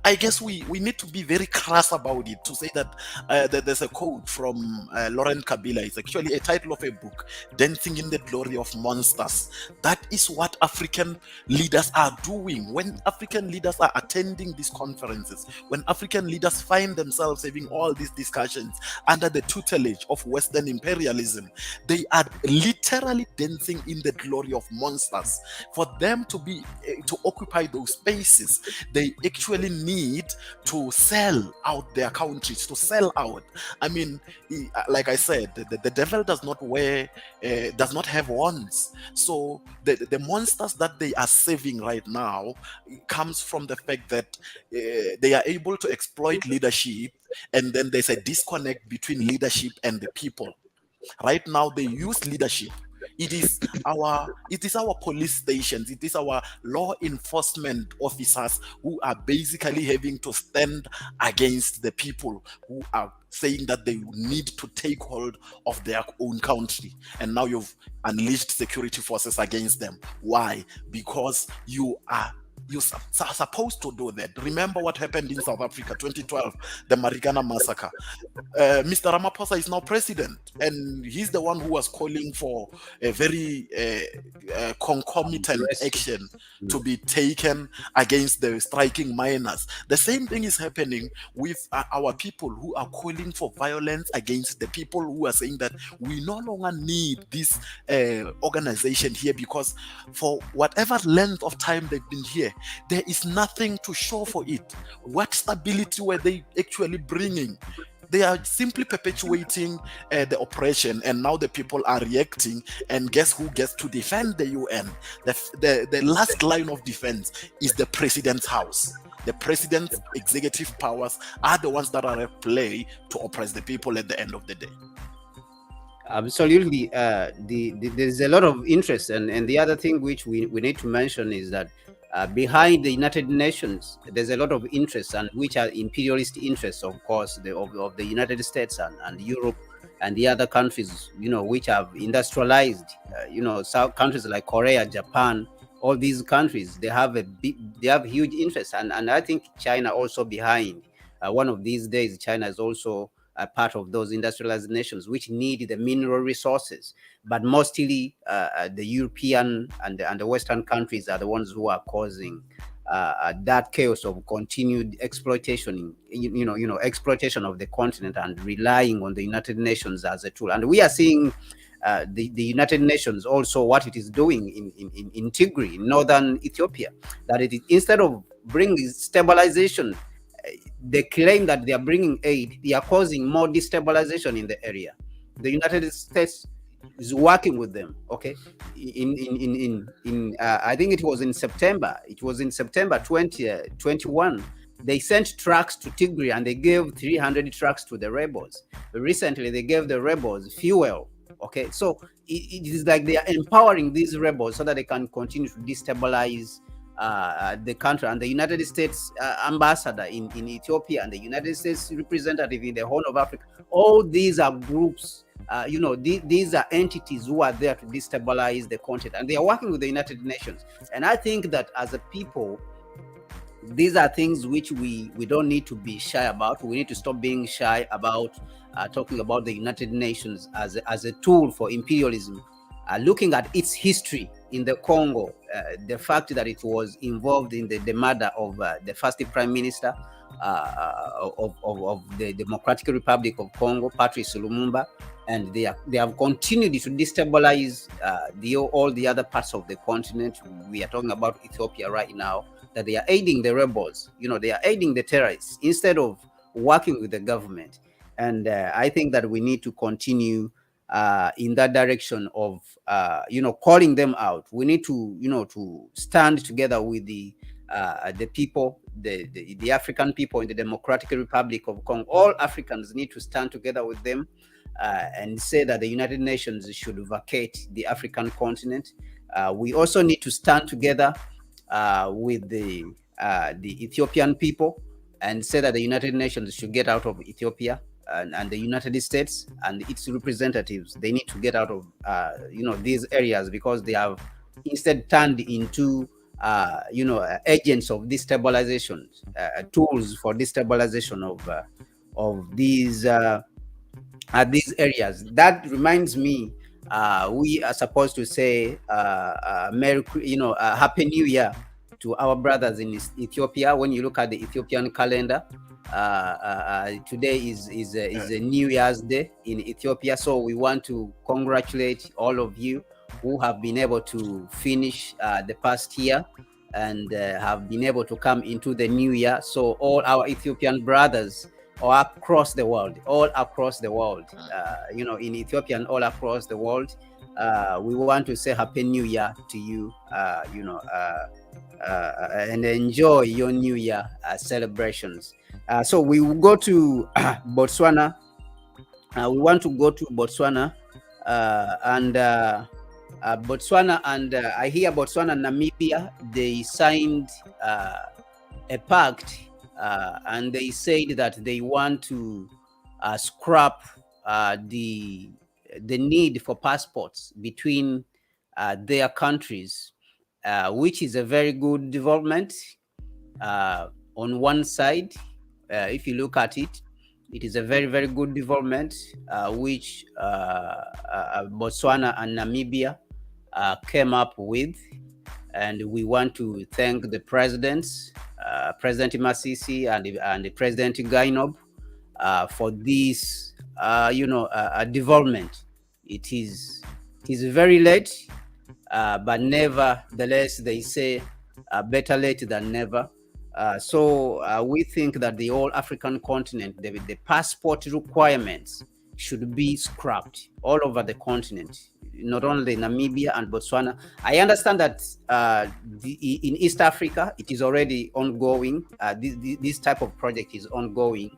I guess we need to be very crass about it, to say that there's a quote from Laurent Kabila. It's actually a title of a book, Dancing in the Glory of Monsters. That is what African leaders are doing. When African leaders are attending these conferences, when African leaders find themselves having all these discussions under the tutelage of Western imperialism, they are literally dancing in the glory of monsters. For them to occupy those spaces, they actually need to sell out their countries, to sell out. I mean, like I said, the devil does not have horns. So the monsters that they are saving right now comes from the fact that they are able to exploit leadership, and then there's a disconnect between leadership and the people. Right now, they use leadership. It is our police stations, it is our law enforcement officers who are basically having to stand against the people who are saying that they need to take hold of their own country. And now you've unleashed security forces against them. Why? Because you're supposed to do that. Remember what happened in South Africa, 2012, the Marikana massacre. Mr. Ramaphosa is now president, and he's the one who was calling for a very concomitant action to be taken against the striking miners. The same thing is happening with our people who are calling for violence against the people who are saying that we no longer need this organization here, because for whatever length of time they've been here, there is nothing to show for it. What stability were they actually bringing? They are simply perpetuating the oppression, and now the people are reacting, and guess who gets to defend the UN? The last line of defense is the president's house. The president's executive powers are the ones that are at play to oppress the people at the end of the day. Absolutely. There's a lot of interest, and the other thing which we need to mention is that behind the United Nations, there's a lot of interests, and which are imperialist interests, of course, of the United States and Europe and the other countries, which have industrialized. South countries like Korea, Japan, all these countries, they have huge interests, and I think China also behind. One of these days, China is also a part of those industrialized nations which need the mineral resources, but mostly the European and the Western countries are the ones who are causing that chaos of continued exploitation, exploitation of the continent, and relying on the United Nations as a tool. And we are seeing the United Nations also what it is doing in Tigray, in northern Ethiopia, that it is, instead of bringing stabilization, they claim that they are bringing aid, they are causing more destabilization in the area. The United States is working with them. Okay, I think it was in September 2021. They sent trucks to Tigray, and they gave 300 trucks to the rebels. Recently, they gave the rebels fuel. Okay, so it is like they are empowering these rebels so that they can continue to destabilize the country, and the United States ambassador in Ethiopia, and the United States representative in the Horn of Africa. All these are groups, these are entities who are there to destabilize the continent, and they are working with the United Nations. And I think that as a people, these are things which we don't need to be shy about. We need to stop being shy about talking about the United Nations as a tool for imperialism. Looking at its history in the Congo, the fact that it was involved in the murder of the first prime minister of the Democratic Republic of Congo, Patrice Lumumba, and they have continued to destabilize all the other parts of the continent. We are talking about Ethiopia right now, that they are aiding the rebels. They are aiding the terrorists instead of working with the government. And I think that we need to continue in that direction of calling them out. We need to to stand together with the people, the African people in the Democratic Republic of Congo. All Africans need to stand together with them and say that the United Nations should vacate the African continent. We also need to stand together with the Ethiopian people and say that the United Nations should get out of Ethiopia. And the United States and its representatives, they need to get out of these areas, because they have instead turned into agents of destabilization, tools for destabilization of these areas. That reminds me, we are supposed to say Happy New Year to our brothers in Ethiopia. When you look at the Ethiopian calendar, today is a New Year's Day in Ethiopia. So we want to congratulate all of you who have been able to finish the past year and have been able to come into the new year. So all our Ethiopian brothers all across the world, in Ethiopia and all across the world, we want to say Happy New Year to you, and enjoy your New Year celebrations. So we will go to Botswana. We want to go to Botswana, and Botswana, and I hear Botswana and Namibia, they signed a pact, and they said that they want to scrap the need for passports between their countries, which is a very good development. On one side, if you look at it, it is a very, very good development, which Botswana and Namibia came up with. And we want to thank the presidents, President Masisi and the President Gainob, for this, development. It is very late, but nevertheless, they say better late than never. So we think that the whole African continent, the passport requirements should be scrapped all over the continent, not only Namibia and Botswana. I understand that in East Africa, it is already ongoing. This type of project is ongoing,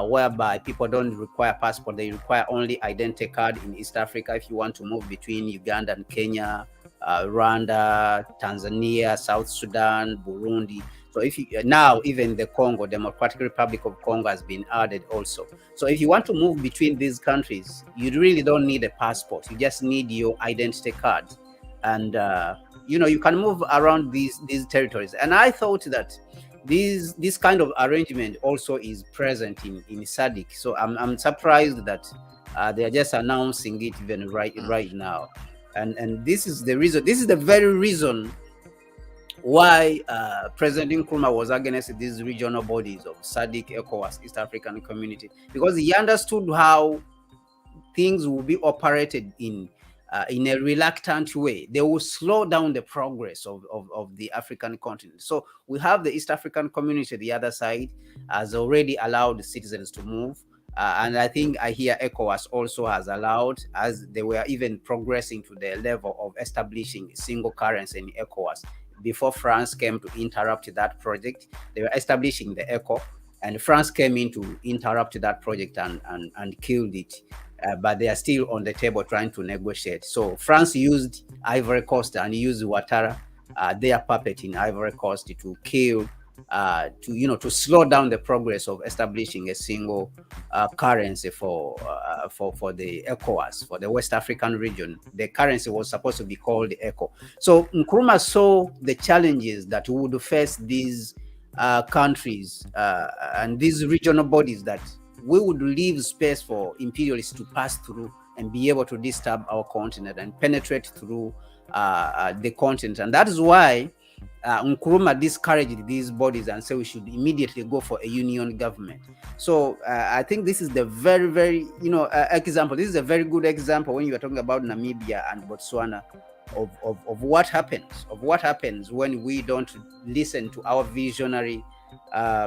whereby people don't require passport. They require only identity card in East Africa if you want to move between Uganda and Kenya, Rwanda, Tanzania, South Sudan, Burundi. So now even the Congo, Democratic Republic of Congo, has been added also. So if you want to move between these countries, you really don't need a passport. You just need your identity card, and you can move around these territories. And I thought that this kind of arrangement also is present in SADC. So I'm surprised that they are just announcing it even right now. And this is the reason. This is the very reason why President Nkrumah was against these regional bodies of SADC, ECOWAS, East African Community, because he understood how things will be operated in a reluctant way. They will slow down the progress of the African continent. So we have the East African Community, the other side, has already allowed the citizens to move. And I think I hear ECOWAS also has allowed, as they were even progressing to the level of establishing a single currency in ECOWAS. Before France came to interrupt that project, they were establishing the ECO, and France came in to interrupt that project and killed it. But they are still on the table trying to negotiate. So France used Ivory Coast and used Ouattara their puppet in Ivory Coast to kill, to slow down the progress of establishing a single currency for the ECOWAS, for the West African region. The currency was supposed to be called ECO. So Nkrumah saw the challenges that would face these countries and these regional bodies, that we would leave space for imperialists to pass through and be able to disturb our continent and penetrate through the continent. And that is why Nkrumah discouraged these bodies and said we should immediately go for a union government. So I think this is the very, very, example. This is a very good example when you are talking about Namibia and Botswana of what happens when we don't listen to our visionary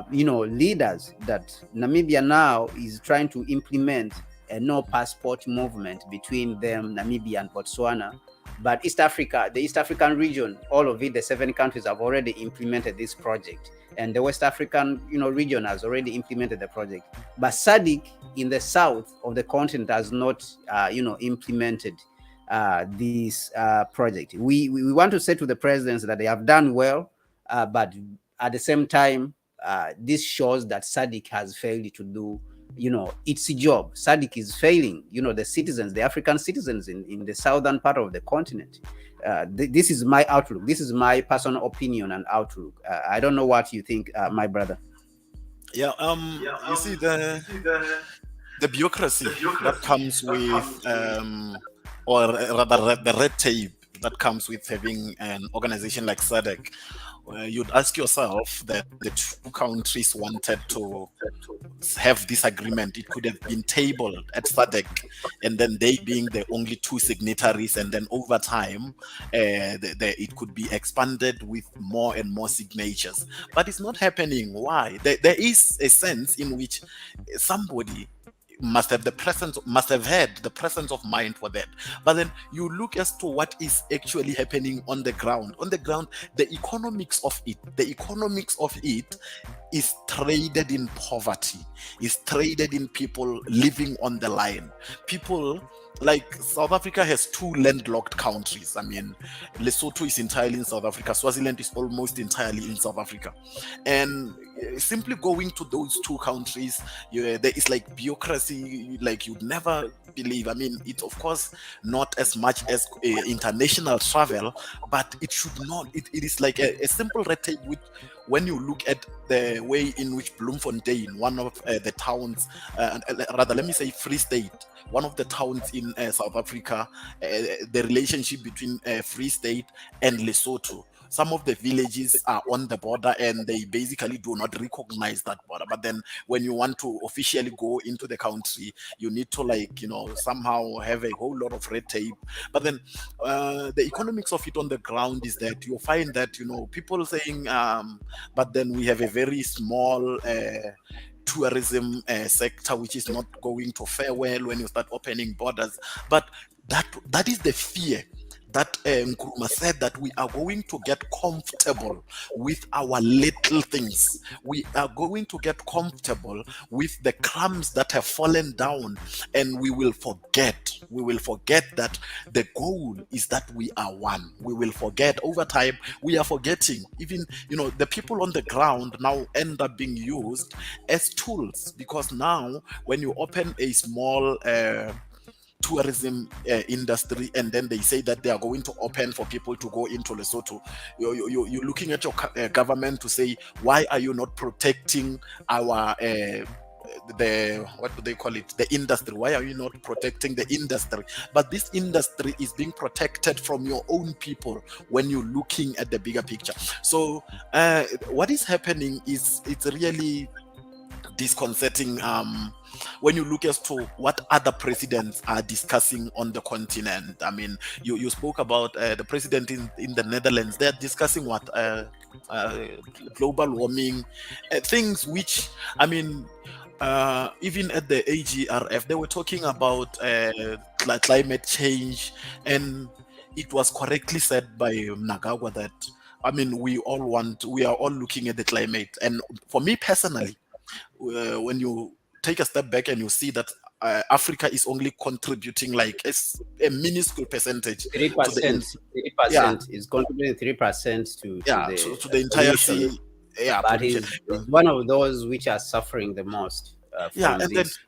leaders. That Namibia now is trying to implement a no passport movement between them, Namibia and Botswana. But East Africa, the East African region, all of it, the 7 countries have already implemented this project. And the West African, region has already implemented the project. But SADC in the south of the continent has not, implemented this project. We want to say to the presidents that they have done well, but at the same time, this shows that SADC has failed to do its job. SADC is failing, the citizens, the African citizens in the southern part of the continent. This is my outlook. This is my personal opinion and outlook. I don't know what you think, my brother. You see the bureaucracy that comes with, or rather the red tape that comes with having an organization like SADC. You'd ask yourself that the 2 countries wanted to have this agreement. It could have been tabled at SADC, and then they being the only 2 signatories, and then over time, it could be expanded with more and more signatures. But it's not happening. Why? There is a sense in which somebody must have had the presence of mind for that. But then you look as to what is actually happening on the ground. On the ground, the economics of it is traded in poverty, is traded in people living on the line. People like South Africa has 2 landlocked countries. I mean, Lesotho is entirely in South Africa. Swaziland is almost entirely in South Africa. And simply going to those 2 countries, there is like bureaucracy like you'd never believe. I mean, it's of course not as much as international travel, but it should not. It is like a simple red tape. When you look at the way in which Bloemfontein, one of the towns, rather let me say Free State, one of the towns in South Africa, the relationship between Free State and Lesotho. Some of the villages are on the border and they basically do not recognize that border. But then when you want to officially go into the country, you need to somehow have a whole lot of red tape. But then the economics of it on the ground is that you find that, people saying, but then we have a very small tourism sector which is not going to fare well when you start opening borders. But that is the fear that Nkrumah said, that we are going to get comfortable with our little things. We are going to get comfortable with the crumbs that have fallen down, and we will forget that the goal is that we are one. We will forget over time. We are forgetting. Even the people on the ground now end up being used as tools, because now when you open a small tourism industry and then they say that they are going to open for people to go into Lesotho, you're looking at your government to say, why are you not protecting our what do they call it, the industry? Why are you not protecting the industry? But this industry is being protected from your own people when you're looking at the bigger picture. So what is happening is it's really disconcerting when you look as to what other presidents are discussing on the continent. I mean, you spoke about the president in the Netherlands. They're discussing what global warming, things which, I mean, even at the AGRF, they were talking about climate change, and it was correctly said by Mnangagwa that, I mean, we are all looking at the climate. And for me personally, when you take a step back and you see that Africa is only contributing like a minuscule percentage to the 3%. 3% is contributing 3% to the entire pollution, but pollution. is one of those which are suffering the most from And this.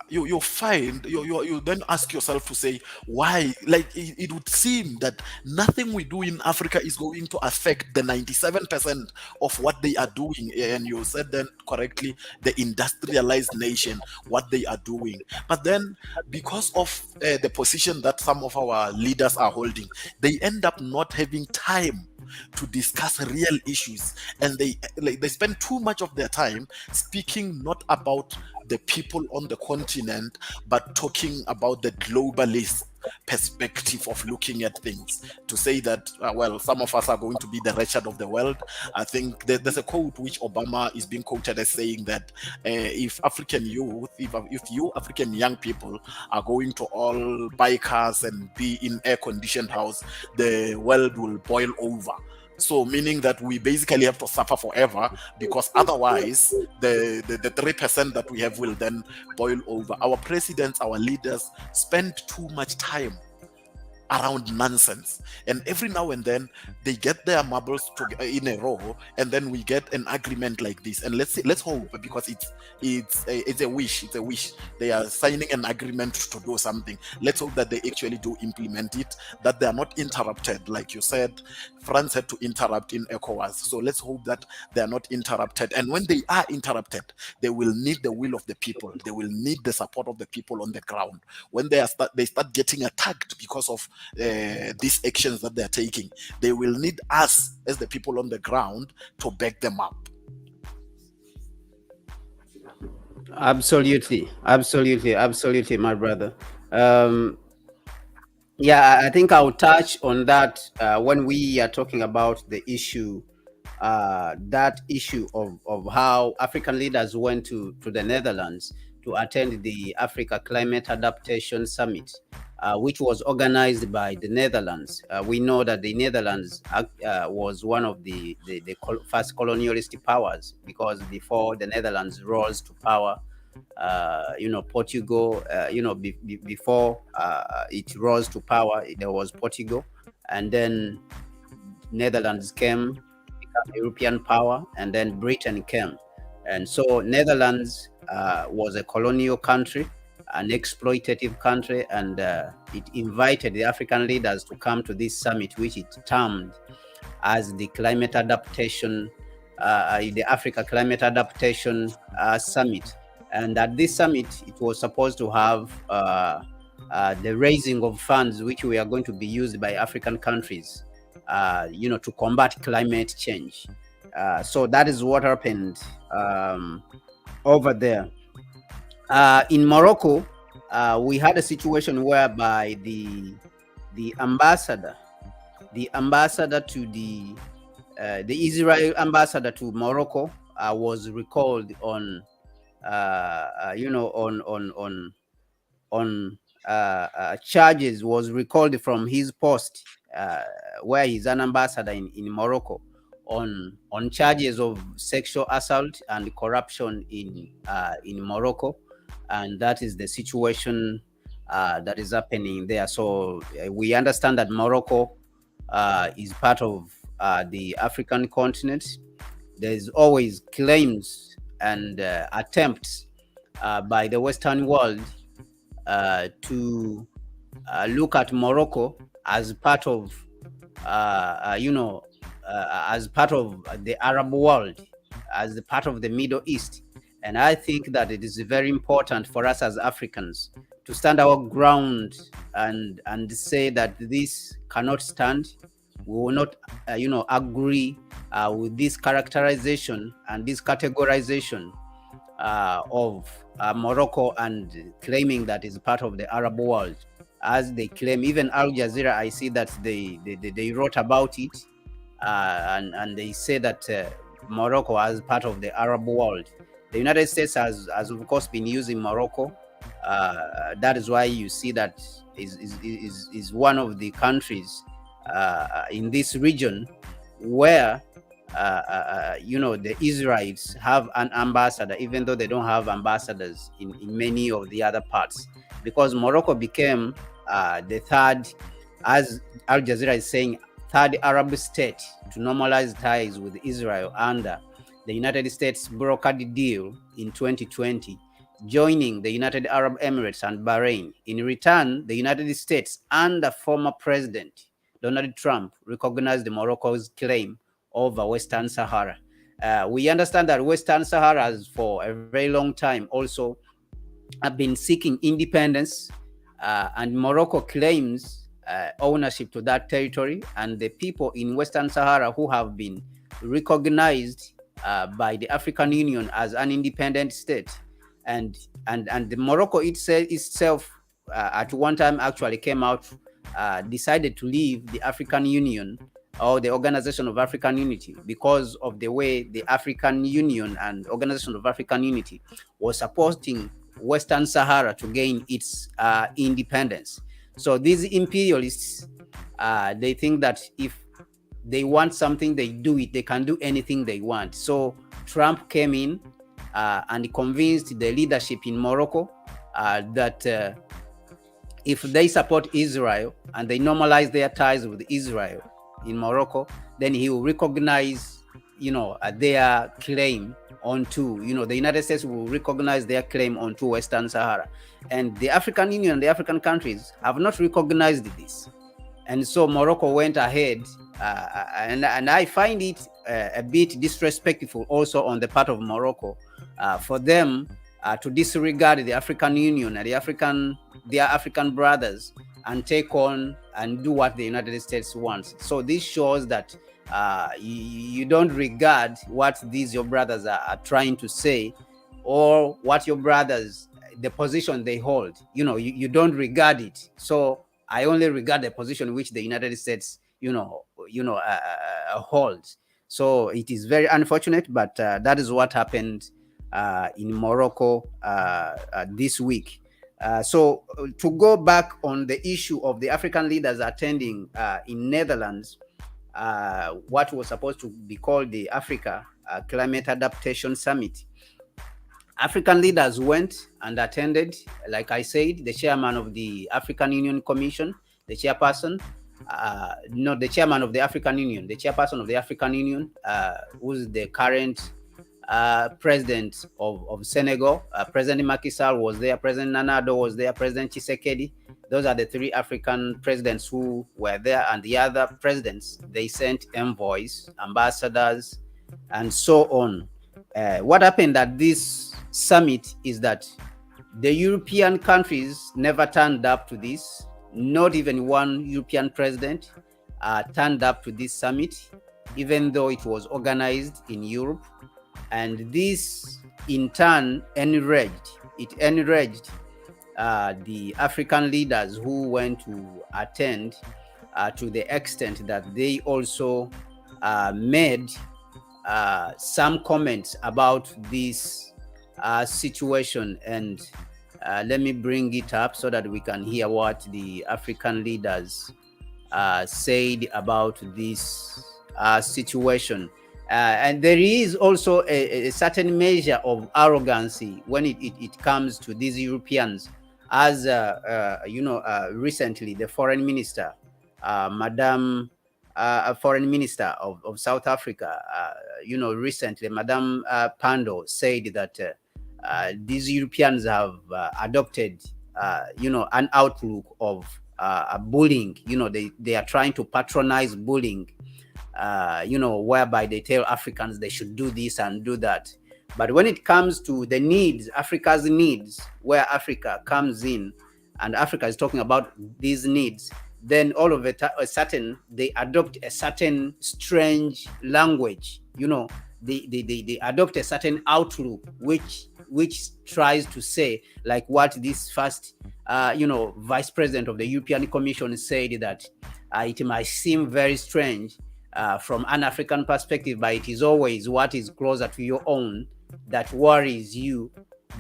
you find you then ask yourself to say why, like it would seem that nothing we do in Africa is going to affect the 97% of what they are doing, and you said then correctly, the industrialized nation, what they are doing. But then because of the position that some of our leaders are holding, they end up not having time to discuss real issues, and they spend too much of their time speaking not about the people on the continent, but talking about the globalist perspective of looking at things, to say that well, some of us are going to be the wretched of the world. I think there's a quote which Obama is being quoted as saying that if African youth, if you African young people are going to all buy cars and be in air-conditioned house, the world will boil over. So meaning that we basically have to suffer forever, because otherwise the 3% that we have will then boil over. Our presidents, our leaders spend too much time around nonsense, and every now and then they get their marbles in a row, and then we get an agreement like this. And let's hope, because it's a wish, they are signing an agreement to do something. Let's hope that they actually do implement it, that they are not interrupted. Like you said, France had to interrupt in ECOWAS, so let's hope that they are not interrupted. And when they are interrupted, they will need the will of the people, they will need the support of the people on the ground. When they start getting attacked because of these actions that they're taking, they will need us as the people on the ground to back them up. Absolutely, my brother. I think I'll touch on that when we are talking about the issue, that issue of how African leaders went to the Netherlands to attend the Africa Climate Adaptation Summit, which was organized by the Netherlands. We know that the Netherlands was one of the first colonialist powers, because before the Netherlands rose to power, Portugal, before it rose to power, there was Portugal, and then Netherlands came, became a European power, and then Britain came. And so Netherlands was a colonial country, an exploitative country, and it invited the African leaders to come to this summit, which it termed as the climate adaptation, the Africa Climate Adaptation Summit. And at this summit, it was supposed to have the raising of funds, which were going to be used by African countries, to combat climate change. So that is what happened over there. In Morocco, we had a situation whereby the ambassador to the Israel ambassador to Morocco was recalled on charges, was recalled from his post where he's an ambassador in Morocco on charges of sexual assault and corruption in Morocco. And that is the situation that is happening there. So we understand that Morocco is part of the African continent. There's always claims and attempts by the Western world to look at Morocco as part of, as part of the Arab world, as part of the Middle East. And I think that it is very important for us as Africans to stand our ground and say that this cannot stand. We will not, agree with this characterization and this categorization of Morocco and claiming that is part of the Arab world, as they claim. Even Al Jazeera, I see that they wrote about it, and they say that Morocco as part of the Arab world. The United States has of course been using Morocco. That is why you see that is one of the countries in this region where the Israelites have an ambassador, even though they don't have ambassadors in many of the other parts, because Morocco became the third, as Al Jazeera is saying, third Arab state to normalize ties with Israel under the United States brokered deal in 2020, joining the United Arab Emirates and Bahrain. In return, the United States under former President Donald Trump recognized Morocco's claim over Western Sahara. We understand that Western Sahara has for a very long time also have been seeking independence, and Morocco claims ownership to that territory, and the people in Western Sahara who have been recognized by the African Union as an independent state. And the Morocco itself at one time actually came out, decided to leave the African Union or the Organization of African Unity because of the way the African Union and Organization of African Unity was supporting Western Sahara to gain its independence. So these imperialists, they think that if they want something, they do it. They can do anything they want. So Trump came in and convinced the leadership in Morocco that if they support Israel and they normalize their ties with Israel in Morocco, then he will recognize, their claim onto, the United States will recognize their claim onto Western Sahara. And the African Union and the African countries have not recognized this. And so Morocco went ahead, and I find it a bit disrespectful also on the part of Morocco for them to disregard the African Union and their African brothers and take on and do what the United States wants. So this shows that you don't regard what your brothers are trying to say, or what your brothers, the position they hold. You don't regard it. So I only regard the position which the United States, holds. So it is very unfortunate, but that is what happened in Morocco this week. So to go back on the issue of the African leaders attending in Netherlands, what was supposed to be called the Africa Climate Adaptation Summit. African leaders went and attended, like I said, the chairman of the African Union Commission, the chairperson, not the chairman of the African Union, the chairperson of the African Union, who's the current president of Senegal. President Macky Sall was there, President Nana Addo was there, President Tshisekedi. Those are the three African presidents who were there, and the other presidents, they sent envoys, ambassadors, and so on. What happened at this summit is that the European countries never turned up to this. Not even one European president turned up to this summit, even though it was organized in Europe. And this in turn enraged the African leaders who went to attend, to the extent that they also made some comments about this situation. And let me bring it up so that we can hear what the African leaders said about this situation. And there is also a certain measure of arrogancy when it comes to these Europeans, as recently the foreign minister, Madame Foreign Minister of South Africa, recently, Madame Pando said that these Europeans have adopted, an outlook of bullying. They are trying to patronize bullying, whereby they tell Africans they should do this and do that. But when it comes to the needs, Africa's needs, where Africa comes in, and Africa is talking about these needs, then all of a sudden they adopt a certain strange language. They adopt a certain outlook which tries to say, like what this first vice president of the European Commission said, that it might seem very strange from an African perspective, but it is always what is closer to your own that worries you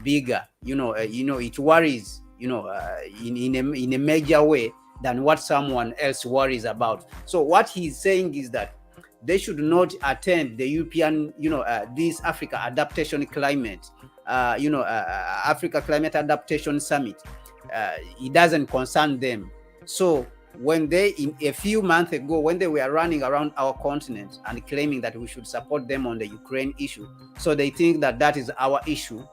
bigger. It worries in a major way than what someone else worries about. So what he's saying is that they should not attend the European, this Africa Adaptation Climate, Africa Climate Adaptation Summit. It doesn't concern them. So when they, in a few months ago, when they were running around our continent and claiming that we should support them on the Ukraine issue, so they think that that is our issue.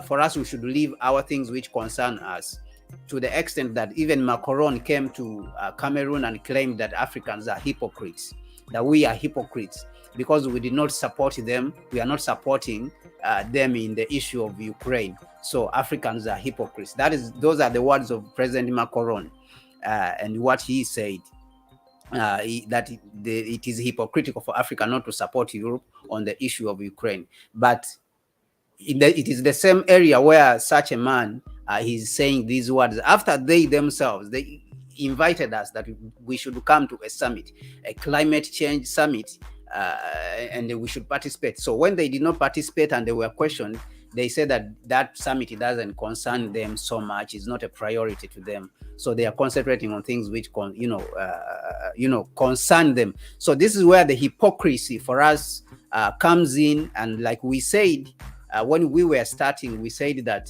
For us, we should leave our things which concern us, to the extent that even Macron came to Cameroon and claimed that Africans are hypocrites, that we are hypocrites because we did not support them. We are not supporting them in the issue of Ukraine. So Africans are hypocrites. Those are the words of President Macron, and what he said, that it is hypocritical for Africa not to support Europe on the issue of Ukraine. But it is the same area where such a man is saying these words after they themselves, they invited us that we should come to a summit, a climate change summit, and we should participate. So when they did not participate and they were questioned, they said that summit doesn't concern them so much. It's not a priority to them. So they are concentrating on things which concern them. So this is where the hypocrisy for us comes in. And like we said, when we were starting, we said that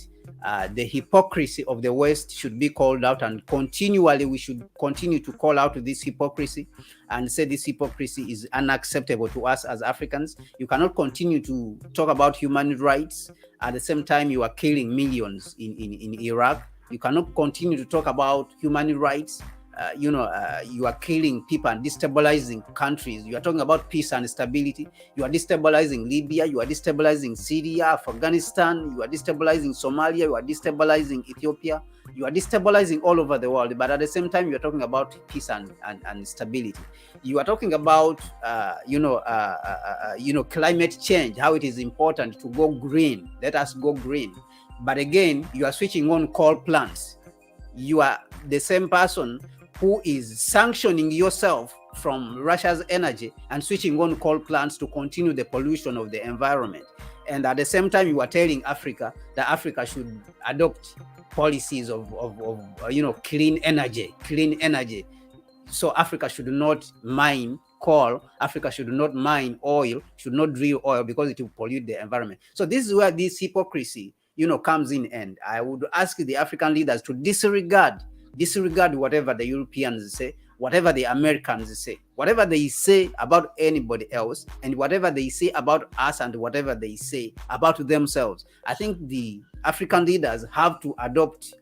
the hypocrisy of the West should be called out, and continually we should continue to call out this hypocrisy and say this hypocrisy is unacceptable to us as Africans. You cannot continue to talk about human rights at the same time you are killing millions in Iraq. You cannot continue to talk about human rights. You are killing people and destabilizing countries. You are talking about peace and stability. You are destabilizing Libya. You are destabilizing Syria, Afghanistan. You are destabilizing Somalia. You are destabilizing Ethiopia. You are destabilizing all over the world. But at the same time, you are talking about peace and stability. You are talking about, climate change, how it is important to go green. Let us go green. But again, you are switching on coal plants. You are the same person who is sanctioning yourself from Russia's energy and switching on coal plants to continue the pollution of the environment. And at the same time, you are telling Africa that Africa should adopt policies of clean energy. So Africa should not mine coal, Africa should not mine oil, should not drill oil because it will pollute the environment. So this is where this hypocrisy, comes in. And I would ask the African leaders to disregard whatever the Europeans say, whatever the Americans say, whatever they say about anybody else, and whatever they say about us, and whatever they say about themselves. I think the African leaders have to adopt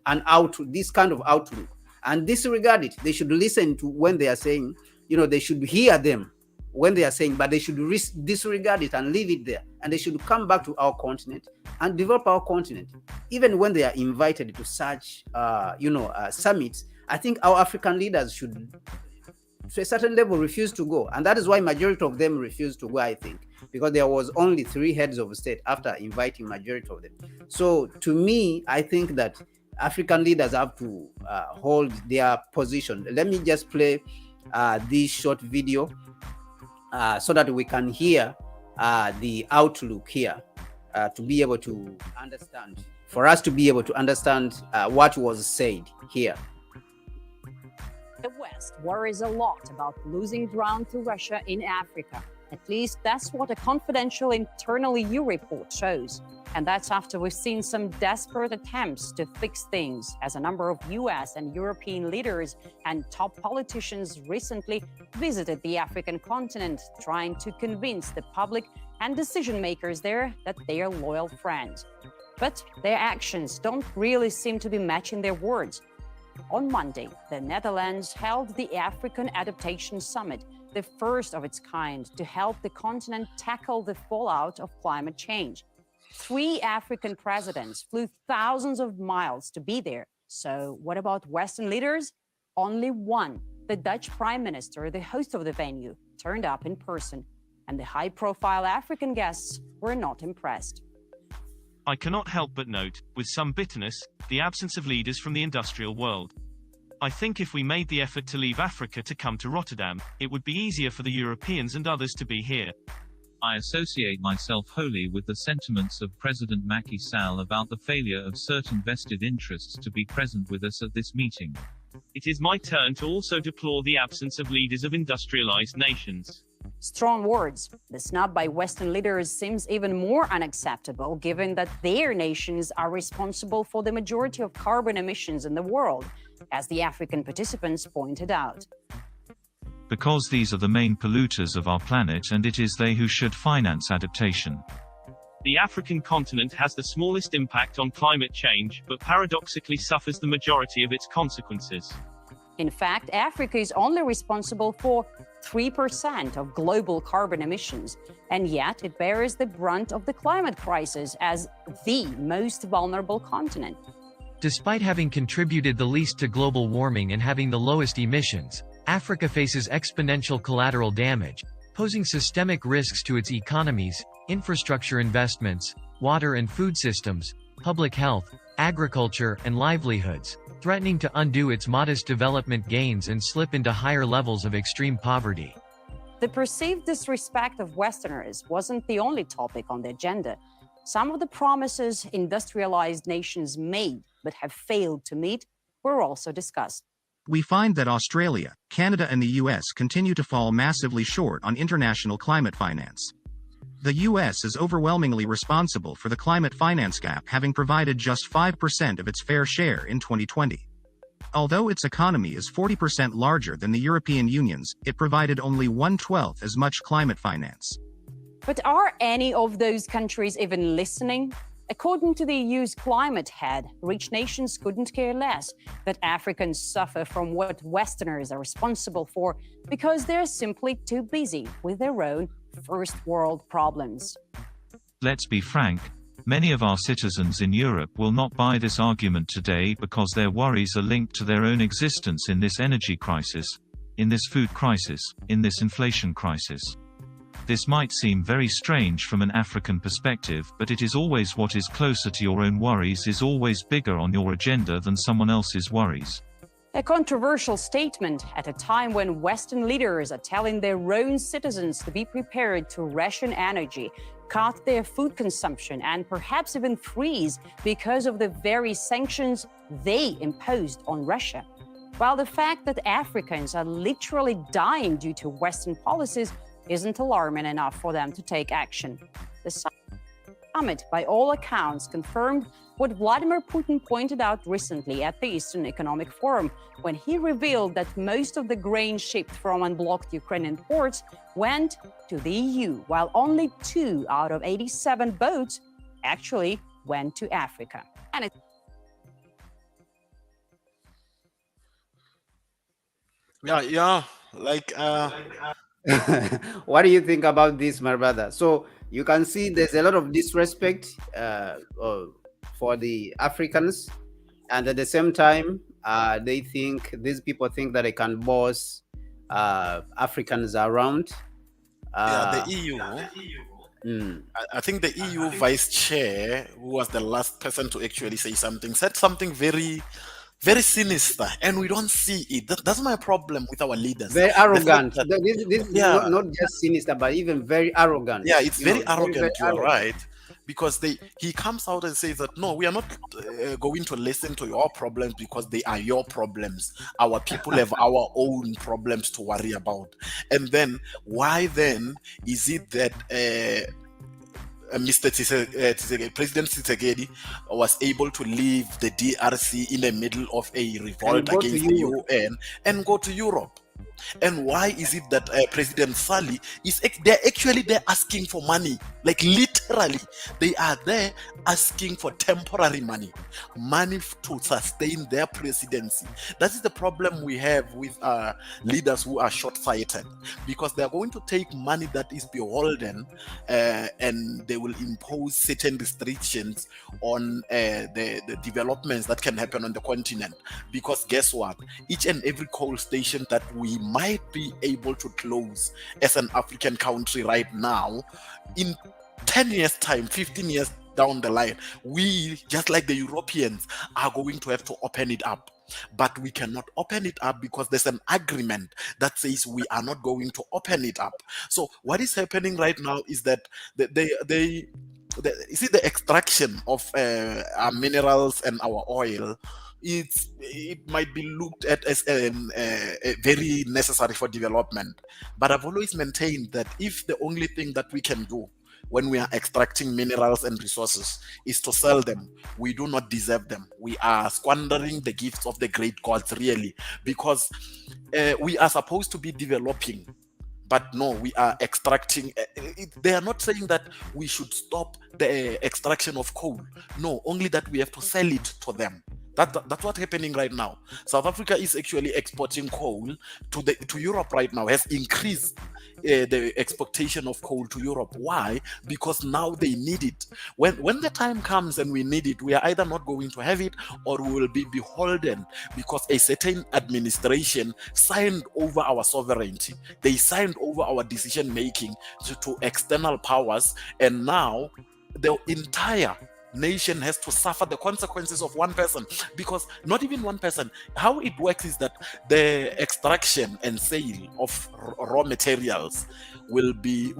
this kind of outlook and disregard it. They should listen to when they are saying, they should hear them when they are saying, but they should disregard it and leave it there. And they should come back to our continent and develop our continent. Even when they are invited to such, summits, I think our African leaders should, to a certain level, refuse to go. And that is why majority of them refused to go, I think, because there was only 3 heads of state after inviting majority of them. So to me, I think that African leaders have to hold their position. Let me just play this short video so that we can hear the outlook here, to be able to understand, for us to be able to understand what was said here. The West worries a lot about losing ground to Russia in Africa. At least that's what a confidential internal EU report shows. And that's after we've seen some desperate attempts to fix things, as a number of US and European leaders and top politicians recently visited the African continent, trying to convince the public and decision makers there that they are loyal friends. But their actions don't really seem to be matching their words. On Monday, the Netherlands held the African Adaptation Summit, the first of its kind to help the continent tackle the fallout of climate change. 3 African presidents flew thousands of miles to be there. So what about Western leaders? Only one, the Dutch Prime Minister, the host of the venue, turned up in person. And the high-profile African guests were not impressed. I cannot help but note, with some bitterness, the absence of leaders from the industrial world. I think if we made the effort to leave Africa to come to Rotterdam, it would be easier for the Europeans and others to be here. I associate myself wholly with the sentiments of President Macky Sall about the failure of certain vested interests to be present with us at this meeting. It is my turn to also deplore the absence of leaders of industrialized nations. Strong words. The snub by Western leaders seems even more unacceptable given that their nations are responsible for the majority of carbon emissions in the world, as the African participants pointed out. Because these are the main polluters of our planet and it is they who should finance adaptation. The African continent has the smallest impact on climate change, but paradoxically suffers the majority of its consequences. In fact, Africa is only responsible for 3% of global carbon emissions, and yet it bears the brunt of the climate crisis as the most vulnerable continent. Despite having contributed the least to global warming and having the lowest emissions, Africa faces exponential collateral damage, posing systemic risks to its economies, infrastructure investments, water and food systems, public health, agriculture, and livelihoods, threatening to undo its modest development gains and slip into higher levels of extreme poverty. The perceived disrespect of Westerners wasn't the only topic on the agenda. Some of the promises industrialized nations made but have failed to meet were also discussed. We find that Australia, Canada, and the US continue to fall massively short on international climate finance. The US is overwhelmingly responsible for the climate finance gap, having provided just 5% of its fair share in 2020. Although its economy is 40% larger than the European Union's, it provided only 1/12 as much climate finance. But are any of those countries even listening? According to the EU's climate head, rich nations couldn't care less that Africans suffer from what Westerners are responsible for because they're simply too busy with their own first world problems. Let's be frank, many of our citizens in Europe will not buy this argument today because their worries are linked to their own existence in this energy crisis, in this food crisis, in this inflation crisis. This might seem very strange from an African perspective, but it is always what is closer to your own worries is always bigger on your agenda than someone else's worries. A controversial statement at a time when Western leaders are telling their own citizens to be prepared to ration energy, cut their food consumption, and perhaps even freeze because of the very sanctions they imposed on Russia. While the fact that Africans are literally dying due to Western policies isn't alarming enough for them to take action. The summit, by all accounts, confirmed what Vladimir Putin pointed out recently at the Eastern Economic Forum, when he revealed that most of the grain shipped from unblocked Ukrainian ports went to the EU, while only 2 out of 87 boats actually went to Africa. And it What do you think about this, my brother? So you can see there's a lot of disrespect for the Africans, and at the same time, these people think that they can boss Africans around. The EU. I think the EU vice chair, who was the last person to actually say something, said something very, very sinister, and we don't see it. That's my problem with our leaders. Very arrogant. This is not just sinister, but even very arrogant. Yeah, it's very arrogant. You're right. Because he comes out and says that, no, we are not going to listen to your problems because they are your problems. Our people have our own problems to worry about. And then, why then is it that President Tshisekedi was able to leave the DRC in the middle of a revolt against the UN and go to Europe? And why is it that President Sali they're asking for money, like literally they are there asking for temporary money to sustain their presidency. That is the problem we have with leaders who are short-sighted, because they are going to take money that is beholden and they will impose certain restrictions on the developments that can happen on the continent. Because guess what? Each and every coal station that we might be able to close as an African country right now, in 10 years time, 15 years down the line, we, just like the Europeans, are going to have to open it up. But we cannot open it up because there's an agreement that says we are not going to open it up. So what is happening right now is that you see the extraction of our minerals and our oil, it might be looked at as very necessary for development, but I've always maintained that if the only thing that we can do when we are extracting minerals and resources is to sell them, we do not deserve them. We are squandering the gifts of the great gods, really, because we are supposed to be developing, but no, we are extracting. They are not saying that we should stop the extraction of coal. No, only that we have to sell it to them. That's what's happening right now. South Africa is actually exporting coal to Europe right now, has increased the exportation of coal to Europe. Why? Because now they need it. When the time comes and we need it, we are either not going to have it, or we will be beholden, because a certain administration signed over our sovereignty. They signed over our decision making to external powers, and now the entire nation has to suffer the consequences of one person, because not even one person. How it works is that the extraction and sale of raw materials will be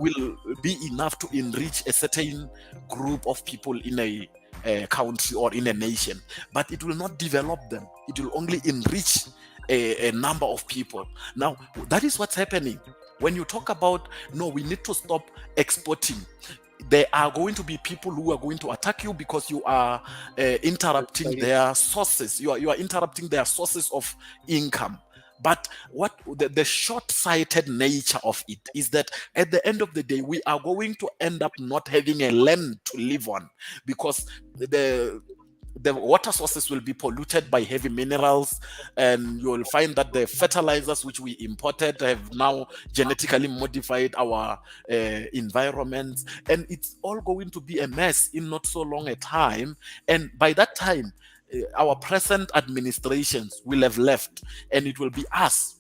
enough to enrich a certain group of people in a country or in a nation, but it will not develop them. It will only enrich a number of people. Now, that is what's happening. When you talk about, no, we need to stop exporting, there are going to be people who are going to attack you because you are interrupting their sources. You are interrupting their sources of income. But what the short-sighted nature of it is that at the end of the day, we are going to end up not having a land to live on, because the water sources will be polluted by heavy minerals, and you will find that the fertilizers which we imported have now genetically modified our environments, and it's all going to be a mess in not so long a time. And by that time, our present administrations will have left, and it will be us,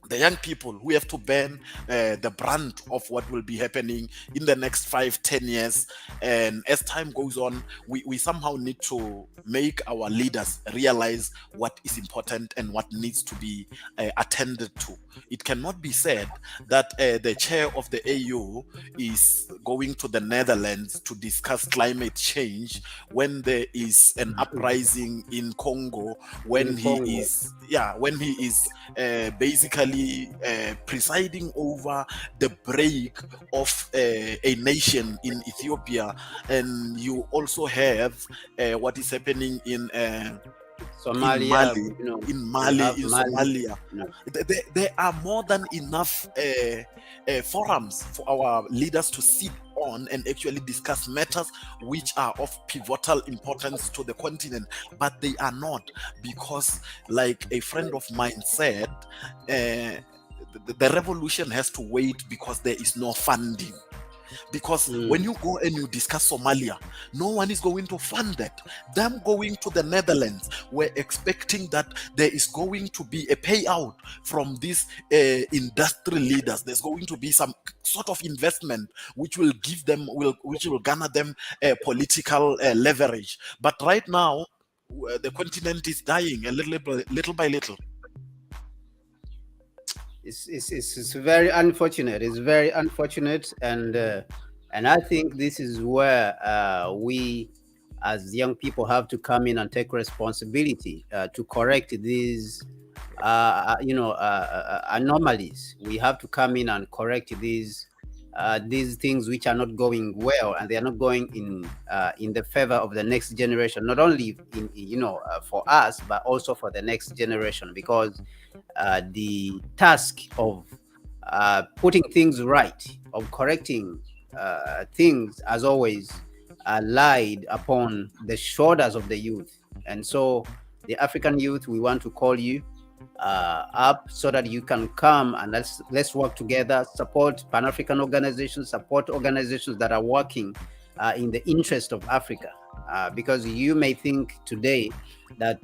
the young people, who have to bear the brunt of what will be happening in the next 5-10 years. And as time goes on, we somehow need to make our leaders realize what is important and what needs to be attended to. It cannot be said that the chair of the AU is going to the Netherlands to discuss climate change when there is an uprising in Congo, when he is basically presiding over the break of a nation in Ethiopia. And you also have what is happening in Somalia, in Mali, Somalia. There are more than enough forums for our leaders to sit on and actually discuss matters which are of pivotal importance to the continent, but they are not, because, like a friend of mine said, the revolution has to wait because there is no funding. Because when you go and you discuss Somalia, no one is going to fund that. Them going to the Netherlands, we're expecting that there is going to be a payout from these industry leaders. There's going to be some sort of investment which will give them, which will garner them political leverage. But right now, the continent is dying a little by little. It's very unfortunate. It's very unfortunate, and I think this is where we, as young people, have to come in and take responsibility to correct these, anomalies. We have to come in and correct these things which are not going well, and they are not going in the favor of the next generation. Not only for us, but also for the next generation, because the task of putting things right, of correcting things, as always, lied upon the shoulders of the youth. And so the African youth, we want to call you up so that you can come and let's work together, support Pan-African organizations, support organizations that are working in the interest of Africa, because you may think today that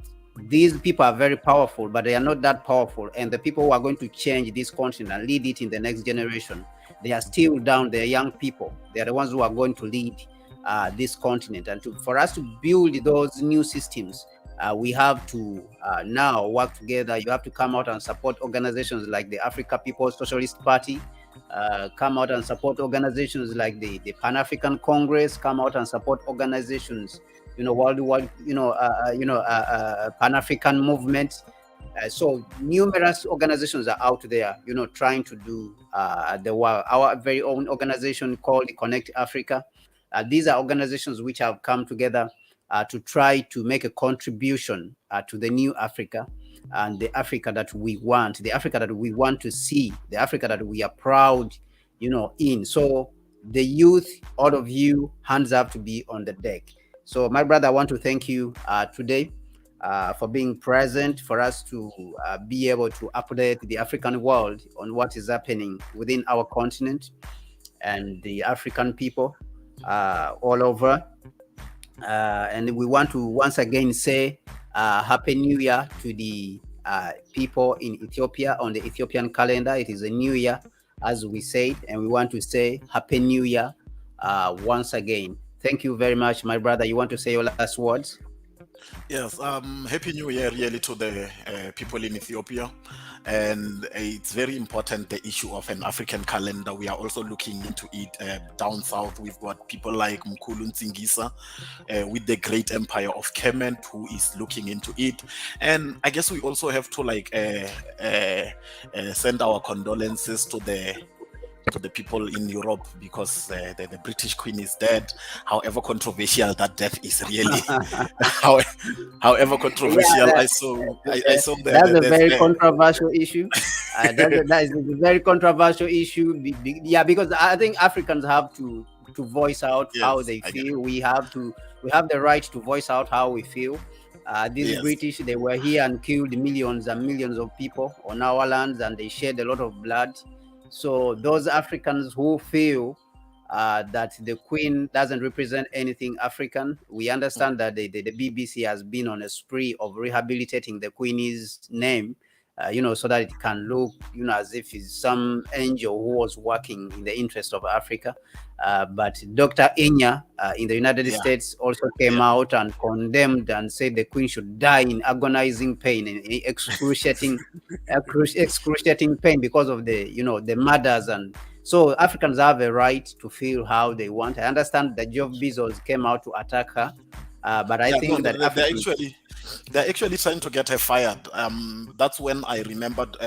these people are very powerful, but they are not that powerful. And the people who are going to change this continent and lead it in the next generation, they are still down. They're young people. They are the ones who are going to lead this continent. And for us to build those new systems, we have to now work together. You have to come out and support organizations like the Africa People's Socialist Party, come out and support organizations like the Pan-African Congress, come out and support organizations, worldwide, Pan-African movement. So numerous organizations are out there, trying to do the work. Our very own organization called Connect Africa. These are organizations which have come together to try to make a contribution to the new Africa, and the Africa that we want, the Africa that we want to see, the Africa that we are proud, in. So the youth, all of you, hands up to be on the deck. So my brother, I want to thank you today for being present, for us to be able to update the African world on what is happening within our continent and the African people all over. And we want to once again say Happy New Year to the people in Ethiopia. On the Ethiopian calendar, it is a new year, as we said, and we want to say Happy New Year once again. Thank you very much, my brother. You want to say your last words? Yes, Happy New Year really to the people in Ethiopia. And it's very important, the issue of an African calendar. We are also looking into it down south. We've got people like Mkhulu Ntsingisa with the great empire of Kemet, who is looking into it. And I guess we also have to send our condolences to the people in Europe, because the British Queen is dead. However controversial that death is really, however controversial, I saw that's a very controversial issue. That is a very controversial issue. Yeah, because I think Africans have to voice out how they feel. We have the right to voice out how we feel. These British, they were here and killed millions and millions of people on our lands, and they shed a lot of blood. So those Africans who feel that the Queen doesn't represent anything African, we understand that the BBC has been on a spree of rehabilitating the Queen's name, so that it can look, as if it's some angel who was working in the interest of Africa. But Dr. Inya in the United States also came out and condemned and said the Queen should die in agonizing pain and excruciating pain because of the murders. And so Africans have a right to feel how they want. I understand that Jeff Bezos came out to attack her, but I think that they're actually trying to get her fired. That's when I remembered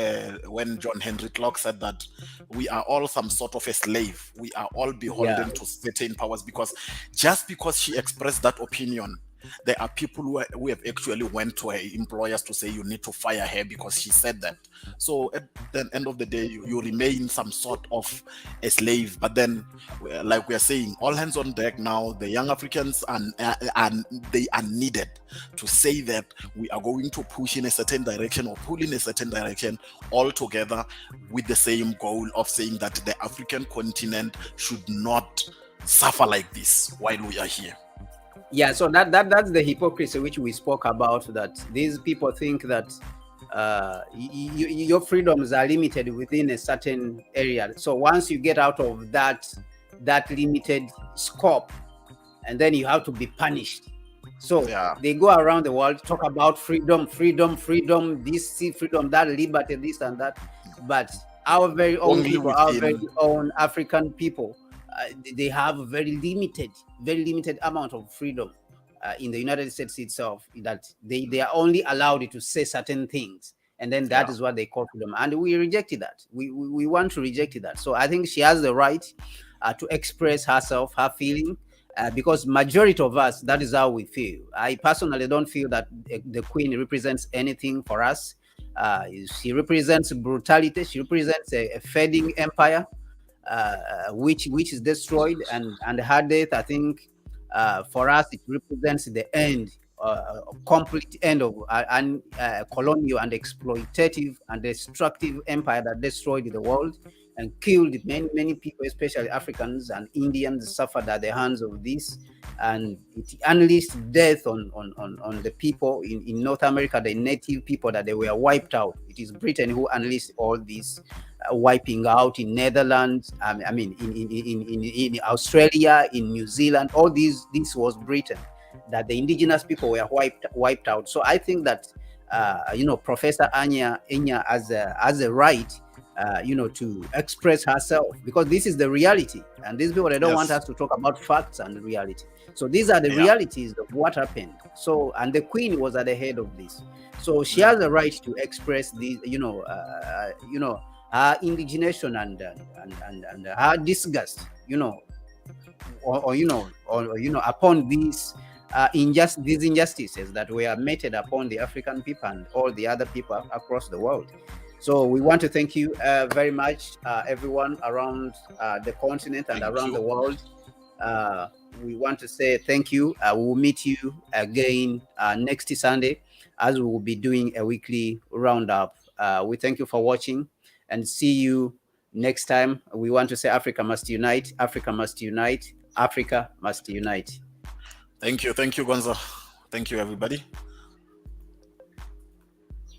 when John Henry Clark said that we are all some sort of a slave. We are all beholden to certain powers, because just because she expressed that opinion, there are people who have actually went to her employers to say you need to fire her because she said that. So at the end of the day, you remain some sort of a slave. But then, like we are saying, all hands on deck now. The young Africans they are needed to say that we are going to push in a certain direction or pull in a certain direction all together, with the same goal of saying that the African continent should not suffer like this while we are here. Yeah, so that's the hypocrisy which we spoke about, that these people think that your freedoms are limited within a certain area. So once you get out of that limited scope, and then you have to be punished. So they go around the world, talk about freedom, this freedom, that liberty, this and that. But our very own people, our very own African people, they have a very limited amount of freedom in the United States itself, that they are only allowed to say certain things, and then that is what they call freedom, and we rejected that. We want to reject that. So I think she has the right to express herself, her feeling, because majority of us, that is how we feel. I personally don't feel that the Queen represents anything for us. She represents brutality. She represents a fading empire, which is destroyed, and her death, I think, for us, it represents the end, complete end of colonial and exploitative and destructive empire that destroyed the world and killed many people, especially Africans and Indians, suffered at the hands of this, and it unleashed death on the people in North America, the native people, that they were wiped out. It is Britain who unleashed all this wiping out in Netherlands, in Australia, in New Zealand. All this was Britain, that the indigenous people were wiped out. So I think that Professor Inya has a right to express herself, because this is the reality. And these people, they don't want Yes. us to talk about facts and reality. So these are the Yeah. realities of what happened. So, and the Queen was at the head of this. So she Yeah. has the right to express these, her indignation and her disgust, upon these these injustices that were meted upon the African people and all the other people across the world. So we want to thank you very much, everyone around the continent and Thank around you. the world. We want to say thank you. We will meet you again next Sunday, as we will be doing a weekly roundup. We thank you for watching and see you next time. We want to say Africa must unite. Africa must unite. Africa must unite. Thank you, Gonza. Thank you, everybody.